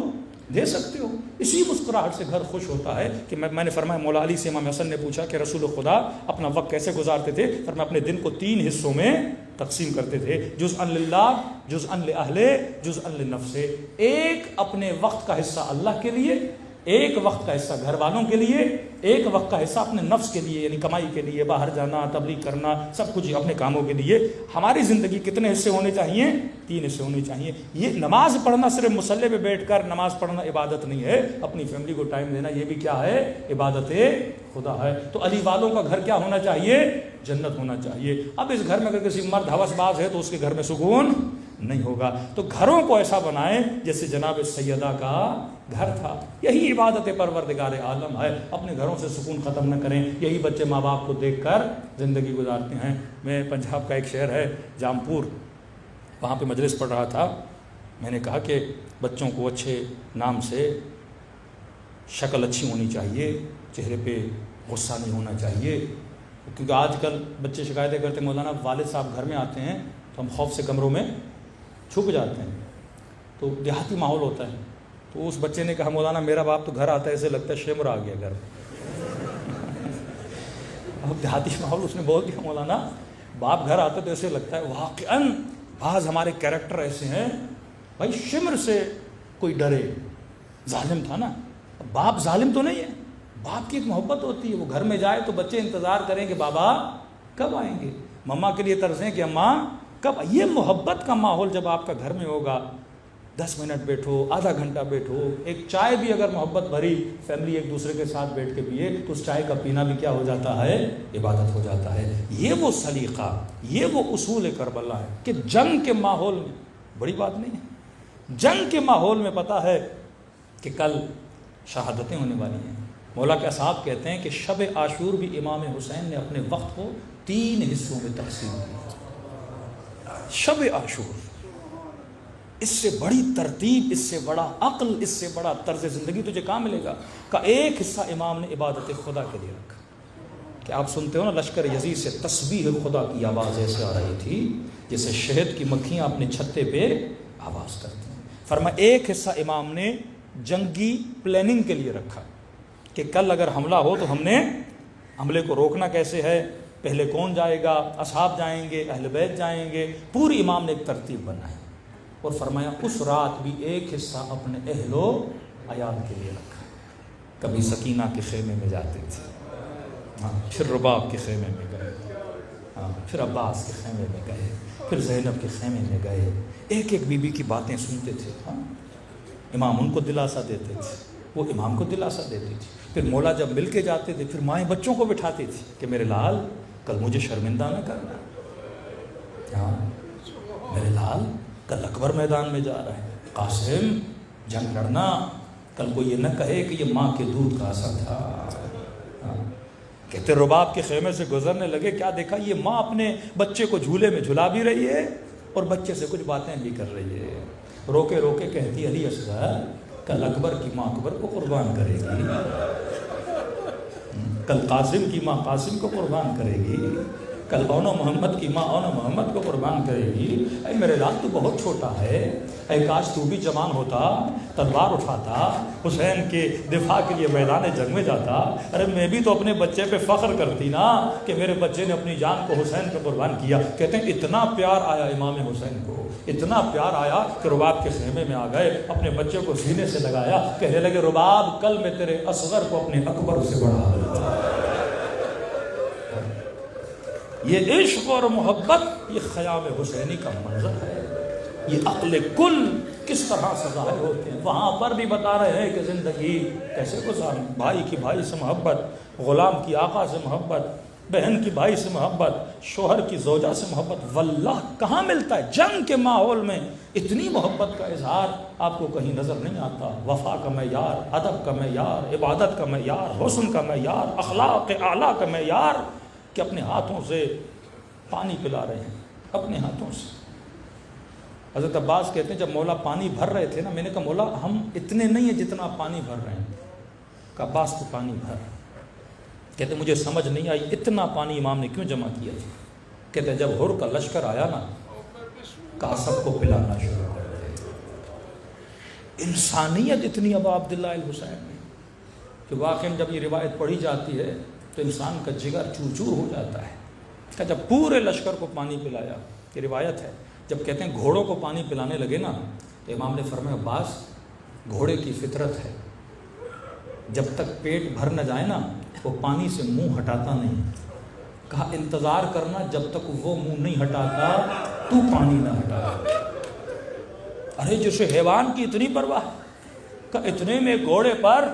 دے سکتے ہو۔ اسی مسکراہٹ سے گھر خوش ہوتا ہے۔ کہ میں نے فرمایا مولا علی سے امام حسن نے پوچھا کہ رسول خدا اپنا وقت کیسے گزارتے تھے؟ فرمایا اپنے دن کو 3 حصوں میں تقسیم کرتے تھے، جزءا للہ، جزءا لأہلہ، جزءا لنفسہ۔ ایک اپنے وقت کا حصہ اللہ کے لیے، ایک وقت کا حصہ گھر والوں کے لیے، ایک وقت کا حصہ اپنے نفس کے لیے، یعنی کمائی کے لیے، باہر جانا، تبلیغ کرنا، سب کچھ اپنے کاموں کے لیے۔ ہماری زندگی کتنے حصے ہونے چاہیے؟ 3 حصے ہونے چاہیے۔ یہ نماز پڑھنا صرف مصلی پہ بیٹھ کر نماز پڑھنا عبادت نہیں ہے، اپنی فیملی کو ٹائم دینا یہ بھی کیا ہے؟ عبادت خدا ہے۔ تو علی والوں کا گھر کیا ہونا چاہیے؟ جنت ہونا چاہیے۔ اب اس گھر میں اگر کسی مرد ہوس باز ہے تو اس کے گھر میں سکون نہیں ہوگا۔ تو گھروں کو ایسا بنائیں جیسے جناب سیدہ کا گھر تھا۔ یہی عبادت پروردگار عالم ہے۔ اپنے گھروں سے سکون ختم نہ کریں، یہی بچے ماں باپ کو دیکھ کر زندگی گزارتے ہیں۔ میں پنجاب کا ایک شہر ہے جامپور، وہاں پہ مجلس پڑھ رہا تھا۔ میں نے کہا کہ بچوں کو اچھے نام سے، شکل اچھی ہونی چاہیے، چہرے پہ غصہ نہیں ہونا چاہیے، کیونکہ آج کل بچے شکایتیں کرتے ہیں مولانا والد صاحب گھر میں آتے ہیں تو ہم خوف سے کمروں میں چھپ جاتے ہیں، تو دیہاتی ماحول ہوتا ہے۔ تو اس بچے نے کہا مولانا میرا باپ تو گھر آتا ہے ایسے لگتا ہے شیمر آ گیا گھر۔ اب دیہاتی ماحول اس نے بول دیا مولانا باپ گھر آتا ہے تو ایسے لگتا ہے۔ واقعاً بعض ہمارے کیریکٹر ایسے ہیں بھائی، شمر سے کوئی ڈرے، ظالم تھا نا۔ باپ ظالم تو نہیں ہے، باپ کی ایک محبت ہوتی ہے، وہ گھر میں جائے تو بچے انتظار کریں کہ بابا کب آئیں گے، مما کے لیے ترسیں کہ اماں کب۔ یہ محبت کا ماحول جب آپ کا گھر میں ہوگا، 10 منٹ بیٹھو، آدھا گھنٹہ بیٹھو، ایک چائے بھی اگر محبت بھری فیملی ایک دوسرے کے ساتھ بیٹھ کے پیے تو اس چائے کا پینا بھی کیا ہو جاتا ہے؟ عبادت ہو جاتا ہے۔ یہ وہ سلیقہ، یہ وہ اصول کربلا ہے کہ جنگ کے ماحول میں، بڑی بات نہیں ہے، جنگ کے ماحول میں پتہ ہے کہ کل شہادتیں ہونے والی ہیں۔ مولا کے اصحاب کہتے ہیں کہ شب عاشور بھی امام حسین نے اپنے وقت کو 3 حصوں میں تقسیم کیا۔ شب عاشور، اس سے بڑی ترتیب، اس سے بڑا عقل، اس سے بڑا طرز زندگی تجھے کہاں ملے گا؟ کہ ایک حصہ امام نے عبادت خدا کے لیے رکھا۔ کہ آپ سنتے ہو نا لشکر یزید سے تسبیح خدا کی آواز ایسے آ رہی تھی جیسے شہد کی مکھیاں اپنے چھتے پہ آواز کرتی ہیں۔ فرمایا ایک حصہ امام نے جنگی پلاننگ کے لیے رکھا کہ کل اگر حملہ ہو تو ہم نے حملے کو روکنا کیسے ہے، پہلے کون جائے گا، اصحاب جائیں گے، اہل بیت جائیں گے، پوری امام نے ایک ترتیب بنائی۔ اور فرمایا اس رات بھی ایک حصہ اپنے اہل و عیال کے لیے رکھا۔ کبھی سکینہ کے خیمے میں جاتے تھے، پھر رباب کے خیمے میں گئے، پھر عباس کے خیمے میں گئے، پھر زینب کے خیمے میں گئے، ایک ایک بیوی کی باتیں سنتے تھے۔ امام ان کو دلاسا دیتے تھے، وہ امام کو دلاسا دیتی تھی۔ پھر مولا جب مل کے جاتے تھے پھر مائیں بچوں کو بٹھاتی تھی کہ میرے لال کل مجھے شرمندہ نہ کرنا، میرے لال کل اکبر میدان میں جا رہا ہے، قاسم جنگ لڑنا، کل کو یہ نہ کہے کہ یہ ماں کے دودھ کا اثر تھا۔ کہتے رباب کے خیمے سے گزرنے لگے، کیا دیکھا؟ یہ ماں اپنے بچے کو جھولے میں جھلا بھی رہی ہے اور بچے سے کچھ باتیں بھی کر رہی ہے۔ روکے روکے کہتی علی اصغر کل اکبر کی ماں اکبر کو قربان کرے گی، کل قاسم کی ماں قاسم کو قربان کرے گی، کل اونا محمد کی ماں اونا محمد کو قربان کرے گی۔ اے میرے لال تو بہت چھوٹا ہے، اے کاش تو بھی جوان ہوتا، تلوار اٹھاتا، حسین کے دفاع کے لیے میدان جنگ میں جاتا۔ ارے میں بھی تو اپنے بچے پہ فخر کرتی نا کہ میرے بچے نے اپنی جان کو حسین پہ قربان کیا۔ کہتے ہیں اتنا پیار آیا امام حسین کو، اتنا پیار آیا کہ رباب کے خیمے میں آ گئے، اپنے بچے کو سینے سے لگایا، کہنے لگے رباب کل میں تیرے اصغر کو اپنے اکبر سے بڑھا دیتا۔ یہ عشق اور محبت، یہ خیام حسینی کا منظر ہے، یہ عقل کل کس طرح سے ظاہر ہوتے ہیں۔ وہاں پر بھی بتا رہے ہیں کہ زندگی کیسے گزاریں، بھائی کی بھائی سے محبت، غلام کی آقا سے محبت، بہن کی بھائی سے محبت، شوہر کی زوجہ سے محبت، واللہ کہاں ملتا ہے؟ جنگ کے ماحول میں اتنی محبت کا اظہار آپ کو کہیں نظر نہیں آتا۔ وفا کا معیار، ادب کا معیار، عبادت کا معیار، حسن کا معیار، اخلاق اعلیٰ کا معیار، کہ اپنے ہاتھوں سے پانی پلا رہے ہیں، اپنے ہاتھوں سے۔ حضرت عباس کہتے ہیں جب مولا پانی بھر رہے تھے نا، میں نے کہا مولا ہم اتنے نہیں ہیں جتنا پانی بھر رہے ہیں۔ کہ عباس تو پانی بھر، کہتے مجھے سمجھ نہیں آئی اتنا پانی امام نے کیوں جمع کیا تھا۔ کہتے جب ہر کا لشکر آیا نا، کہا سب کو پلانا شروع کر دے۔ انسانیت اتنی ابا عبداللہ الحسین میں کہ واقعی جب یہ روایت پڑھی جاتی ہے تو انسان کا جگر چور چور ہو جاتا ہے۔ کہ جب پورے لشکر کو پانی پلایا، یہ روایت ہے، جب کہتے ہیں گھوڑوں کو پانی پلانے لگے نا تو امام نے فرمایا عباس گھوڑے کی فطرت ہے جب تک پیٹ بھر نہ جائے نا وہ پانی سے منہ ہٹاتا نہیں. کہا انتظار کرنا جب تک وہ منہ نہیں ہٹاتا تو پانی نہ ہٹاتا. ارے جسے حیوان کی اتنی پرواہ. کہ اتنے میں گھوڑے پر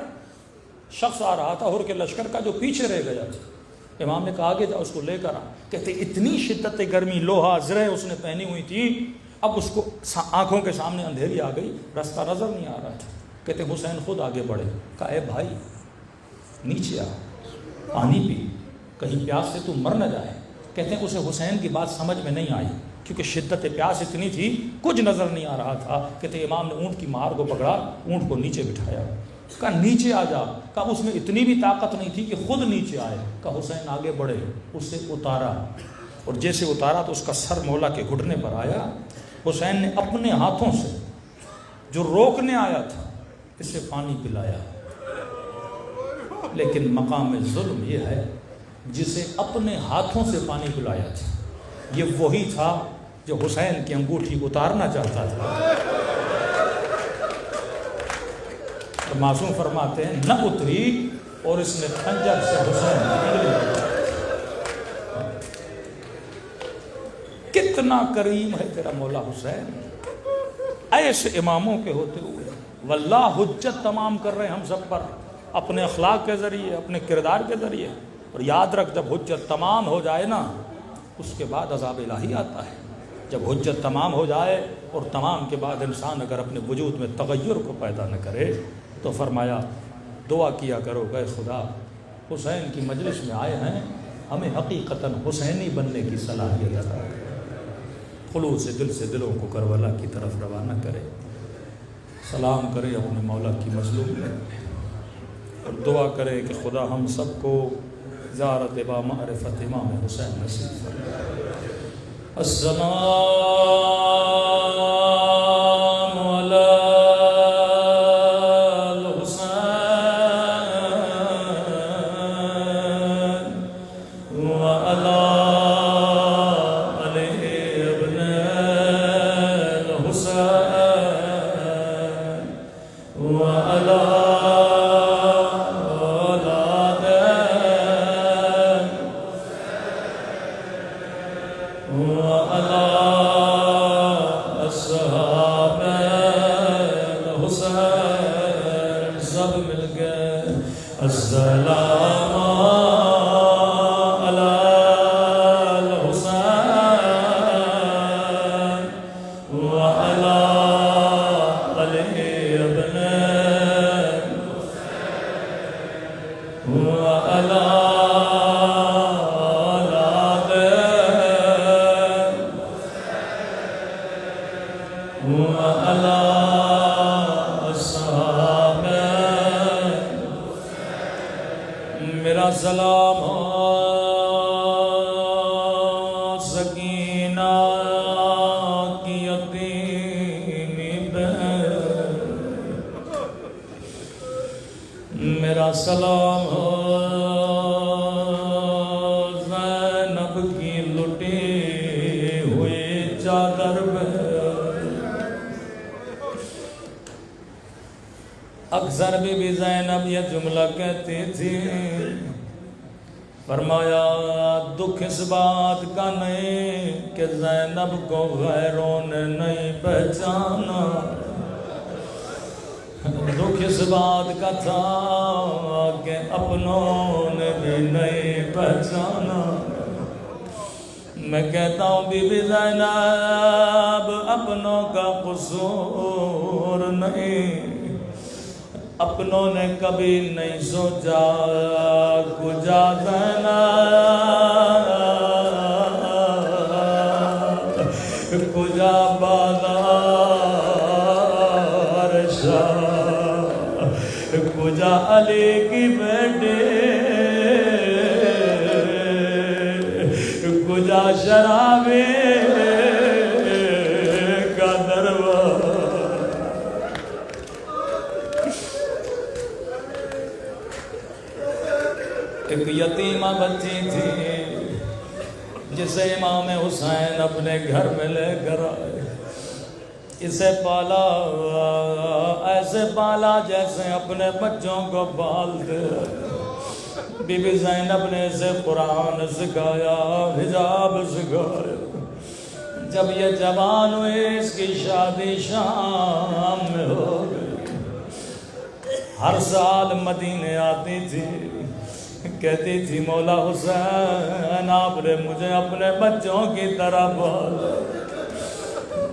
شخص آ رہا تھا ہر کے لشکر کا جو پیچھے رہ گیا تھا. امام نے کہا آگے جا اس کو لے کر آ. کہتے اتنی شدت گرمی لوہا زرہ اس نے پہنی ہوئی تھی اب اس کو آنکھوں کے سامنے اندھیری آ گئی رستہ نظر نہیں آ رہا تھا. کہتے حسین خود آگے بڑھے. کہا اے بھائی نیچے آ پانی پی کہیں پیاس سے تو مر نہ جائے. کہتے ہیں اسے حسین کی بات سمجھ میں نہیں آئی کیونکہ شدت پیاس اتنی تھی کچھ نظر نہیں آ رہا تھا. کہتے امام نے اونٹ کی مہار کو پکڑا اونٹ کو نیچے بٹھایا. کہا نیچے آ جا. کہا اس میں اتنی بھی طاقت نہیں تھی کہ خود نیچے آئے. کہا حسین آگے بڑھے اسے اتارا اور جیسے اتارا تو اس کا سر مولا کے گھٹنے پر آیا. حسین نے اپنے ہاتھوں سے جو روکنے آیا تھا اسے پانی پلایا. لیکن مقام ظلم یہ ہے جسے اپنے ہاتھوں سے پانی پلایا تھا یہ وہی تھا جو حسین کی انگوٹھی اتارنا چاہتا تھا. تو معصوم فرماتے ہیں نہ اتری اور اس نے خنجر سے حسین. کتنا کریم ہے تیرا مولا حسین. ایسے اماموں کے ہوتے ہوئے واللہ حجت تمام کر رہے ہیں ہم سب پر اپنے اخلاق کے ذریعے اپنے کردار کے ذریعے. اور یاد رکھ جب حجت تمام ہو جائے نا اس کے بعد عذاب الہی آتا ہے. جب حجت تمام ہو جائے اور تمام کے بعد انسان اگر اپنے وجود میں تغیر کو پیدا نہ کرے تو فرمایا دعا کیا کرو کہ خدا حسین کی مجلس میں آئے ہیں ہمیں حقیقتاً حسینی بننے کی صلاحیت عطا کرے. خلوص سے دل سے دلوں کو کربلا کی طرف روانہ کرے. سلام کرے اپنے مولا کی مظلوم میں اور دعا کرے کہ خدا ہم سب کو زیارت با معرفت امام حسین نصیب فرمائے. السلام علی الحسین وعلی علی ابن الحسین وعلی میرا سلام سکینہ کی یتیمی پہ. میرا سلام زینب کی لٹی ہوئی چادر پہ. اکثر بی بی زینب یہ جملہ کہتی تھی فرمایا دکھ اس بات کا نہیں کہ زینب کو غیروں نے نہیں پہچانا. دکھ اس بات کا تھا کہ اپنوں نے بھی نہیں پہچانا. میں کہتا ہوں بی بی زینب اپنوں کا قصور نہیں اپنوں نے کبھی نہیں سوچا کجا زینب کجا بازار شاہ کجا علی کی بیٹے کجا شرابے کا دربار. ایک یتیمہ بچی تھی جسے امام حسین اپنے گھر میں لے کر آئے. اسے پالا ایسے پالا جیسے اپنے بچوں کو پالتے. بی بی زینب نے اسے قرآن سکھایا، حجاب سکھایا. جب یہ جوان ہوئے اس کی شادی شام میں ہو گئی. ہر سال مدینے آتی تھی، کہتی تھی مولا حسین آپ نے مجھے اپنے بچوں کی طرح پالا.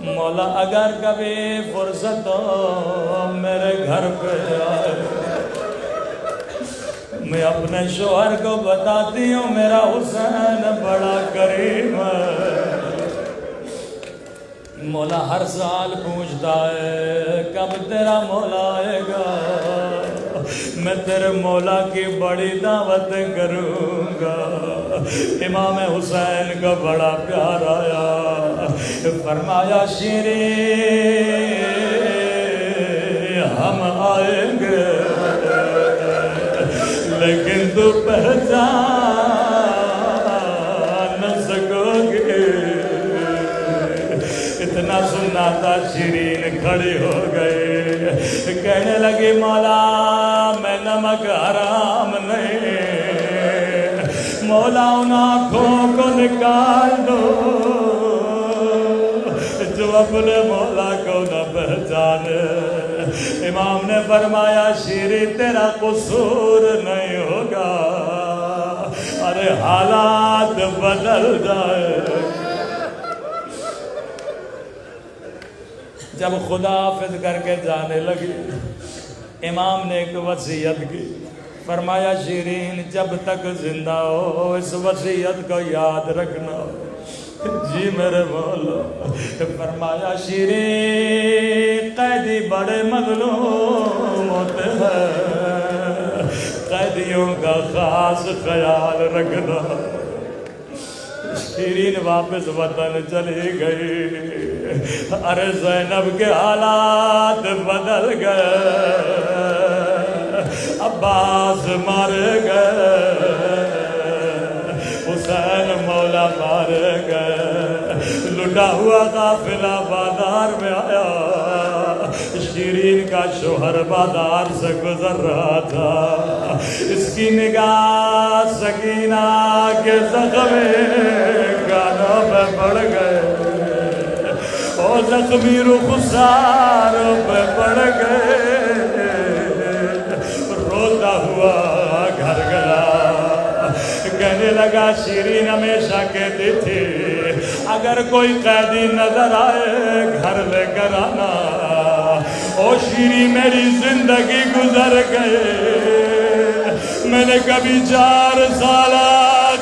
مولا اگر کبھی فرصت ہو میرے گھر پہ آئے، میں اپنے شوہر کو بتاتی ہوں میرا حسین بڑا کریم ہے. مولا ہر سال پوچھتا ہے کب تیرا مولا آئے گا، میں تیرے مولا کی بڑی دعوت کروں گا. امام حسین کا بڑا پیار آیا، فرمایا شیریں ہم آئیں گے لیکن تو پہچان نہ سکو گے. اتنا سننا تھا شیرین کھڑی ہو گئے، کہنے لگی مولا میں نمک حرام نہیں، مولا ان آنکھوں کو نکال دو جو اپنے مولا کو نہ پہچانے. امام نے فرمایا شیری تیرا قصور نہیں ہوگا، ارے حالات بدل جائے. جب خدا حافظ کر کے جانے لگی، امام نے ایک وصیت کی، فرمایا شیرین جب تک زندہ ہو اس وصیت کو یاد رکھنا. جی میرے مولا. فرمایا شیرین قیدی بڑے مظلوم ہوتے ہیں، قیدیوں کا خاص خیال رکھنا. شیرین واپس وطن چلی گئی. ارے زینب کے حالات بدل گئے، عباس مارے گئے، حسین مولا مارے گئے. لٹا ہوا قافلہ بازار میں آیا، شیرین کا شوہر بازار سے گزر رہا تھا. اس کی نگاہ سکینہ کے زخم گانوں پہ پڑ گئے اور زخمی رخساروں پہ پڑ گئے. روتا ہوا گھر گیا، کہنے لگا شیرین ہمیشہ کہتی تھی اگر کوئی قیدی نظر آئے گھر لے کر آنا. او شیرین میری زندگی گزر گئے، میں نے کبھی 4 سالہ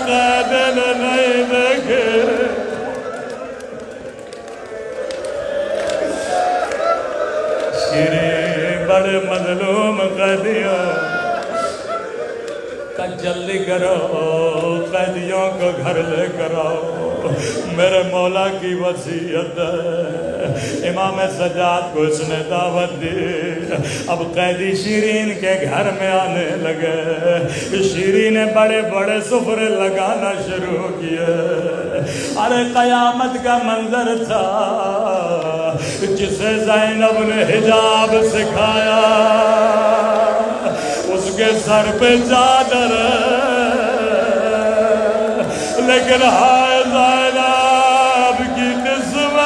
قید نہیں دیکھے. شیرین بڑے مظلوم قیدیوں کا جلدی کرو، قیدیوں کو گھر لے کر آؤ، میرے مولا کی وصیت ہے. امام سجاد کو اس نے دعوت دی. اب قیدی شیرین کے گھر میں آنے لگے. شیرین نے بڑے بڑے سفرے لگانا شروع کیے. ارے قیامت کا منظر تھا. جسے زینب نے حجاب سکھایا اس کے سر پہ چادر، لیکن ہائے زینب کی قسمت،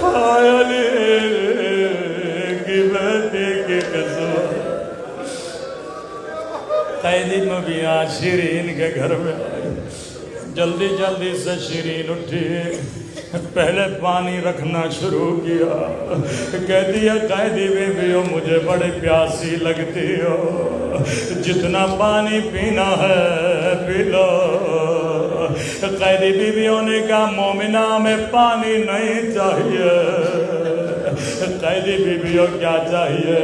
ہائے علی کی بیٹی کی قسمت. قیدی مبیاں شیرین کے گھر میں آئی. جلدی جلدی سے شیرین اٹھی، پہلے پانی رکھنا شروع کیا. کہتی ہے قیدی بیویوں مجھے بڑی پیاسی لگتی ہو، جتنا پانی پینا ہے پی لو. قیدی بیویوں نے کہا مومنہ میں پانی نہیں چاہیے. قیدی بیویوں کیا چاہیے؟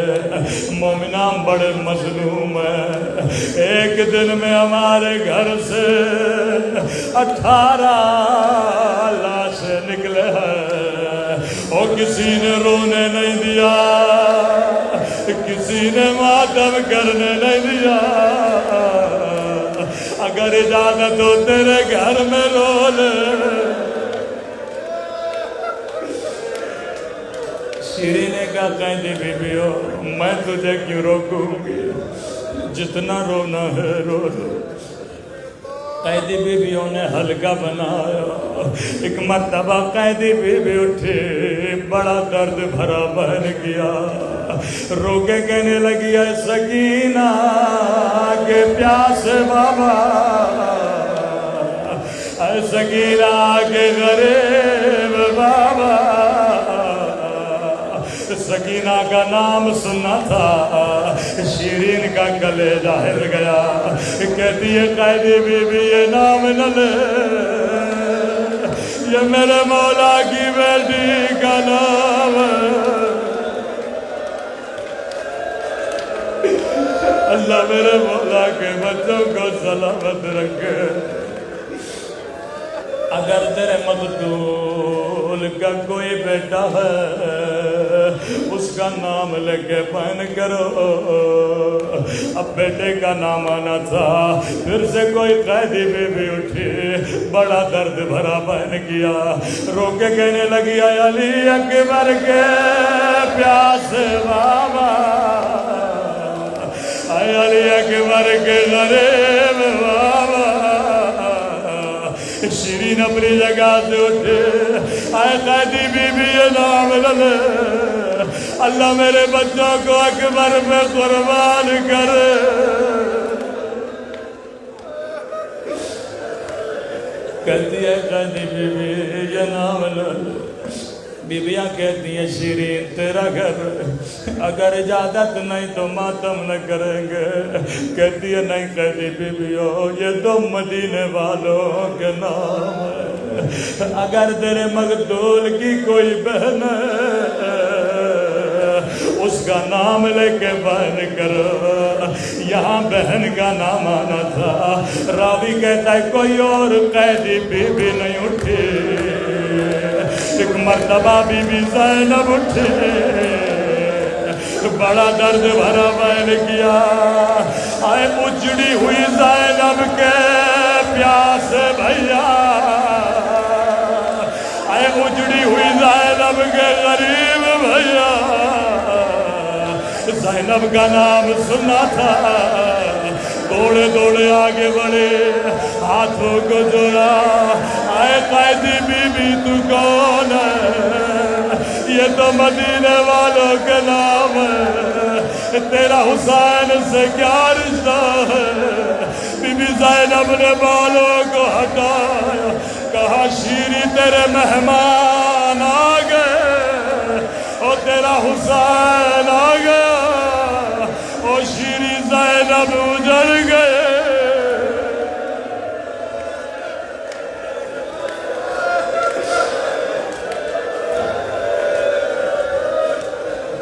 مومنہ بڑے مظلوم ہیں، ایک دن میں ہمارے گھر سے 18 لاشیں نکلے ہیں اور کسی نے رونے نہیں دیا، کسی نے ماتم کرنے نہیں دیا. اگر اگر اجازت ہو تیرے گھر میں رو لے. شیریں نے کہا قیدی بی بی ہو میں تجھے کیوں روکوں گی, جتنا رونا ہے رو لو. قیدی بی بیوں نے حلقہ بنایا. ایک مرتبہ قیدی بی بی اٹھے, بڑا درد بھرا بہن کیا, رو کے کہنے لگی اے سکینہ کے پیاسے بابا, اے سکینہ کے غریب بابا. سکینہ کا نام سنا تھا, شیرین کا کلیجہ ہل گیا. کہتی ہے قیدی بی بی یہ نام نہ لے, یہ میرے مولا کی بیٹی کا نام ہے. اللہ میرے مولا کے بچوں کو سلامت رکھے. اگر تیرے مقتول کا کوئی بیٹا ہے اس کا نام لے کے پہن کرو. اب بیٹے کا نام آنا تھا. پھر سے کوئی قیدی بی بی اٹھی, بڑا درد بھرا پہن کیا, رو کے کہنے لگی اے علی اکبر کے پیاسے بابا, اے علی اکبر کے غریب بابا. شیرین اپنی جگہ سے اٹھے, اے قیدی بی بی یہ نام لے, اللہ میرے بچوں کو اکبر میں قربان کرے. کہتی ہے قیدی بی بی یہ نام لے. بیبیاں کہتی ہیں شیرین تیرا گھر, اگر اجازت نہیں تو ماتم نہ کریں گے. کہتی ہے نہیں قیدی بی بیو یہ تو مدینے والوں کے نام ہے. اگر تیرے مقتول کی کوئی بہن ہے اس کا نام لے کے بیان کرو. یہاں بہن کا نام آنا تھا. راوی کہتا ہے کوئی اور قیدی بی بی نہیں اٹھی. ایک مرتبہ بی بی زینب اٹھے, بڑا درد بھرا بیان کیا. آئے اجڑی ہوئی زینب کے پیاسے بھیا, آئے اجڑی ہوئی زینب کے غریب بھیا. زینب کا نام سنا تھا, دوڑے دوڑے آگے بڑھے, ہاتھوں کو جوڑا. اے قیدی بی بی تو کون ہے, یہ تو مدینے والوں کے نام ہے. تیرا حسین سے کیا رشتہ ہے. بی بی زینب نے بالوں کو ہٹایا, کہا شیری تیرے مہمان آ گئے, اور تیرا حسین آ گیا, اور شیری زینب اجڑ گئے.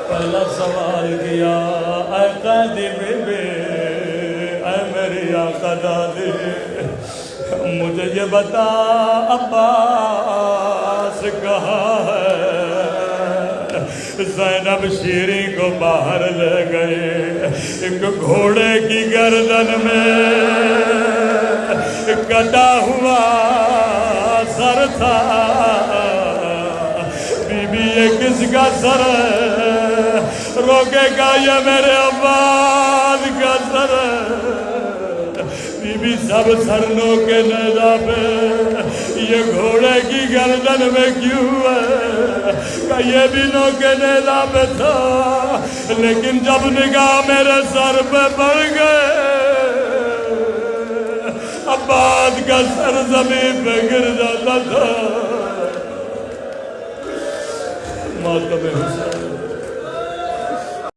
پہلا سوال کیا اے قیدی بی بی, اے میری آقا دادی, مجھے یہ بتا عباس کہاں ہے. زینب شیری کو باہر لے گئے. ایک گھوڑے کی گردن میں کٹا ہوا سر تھا. بی بی یہ کس کا سر ہے, روکے گا یہ میرے عباس کا سر ہے. بی بی سب سرنوں کے نیزہ پہ, یہ گھوڑے کی گردن میں کیوں ہے, کہ یہ بھی نو کے نیزہ پہ تھا, لیکن جب نگاہ میرے سر پہ پڑ گئے, عباس کا سر زمین پہ گر جاتا تھا. ماتم حسین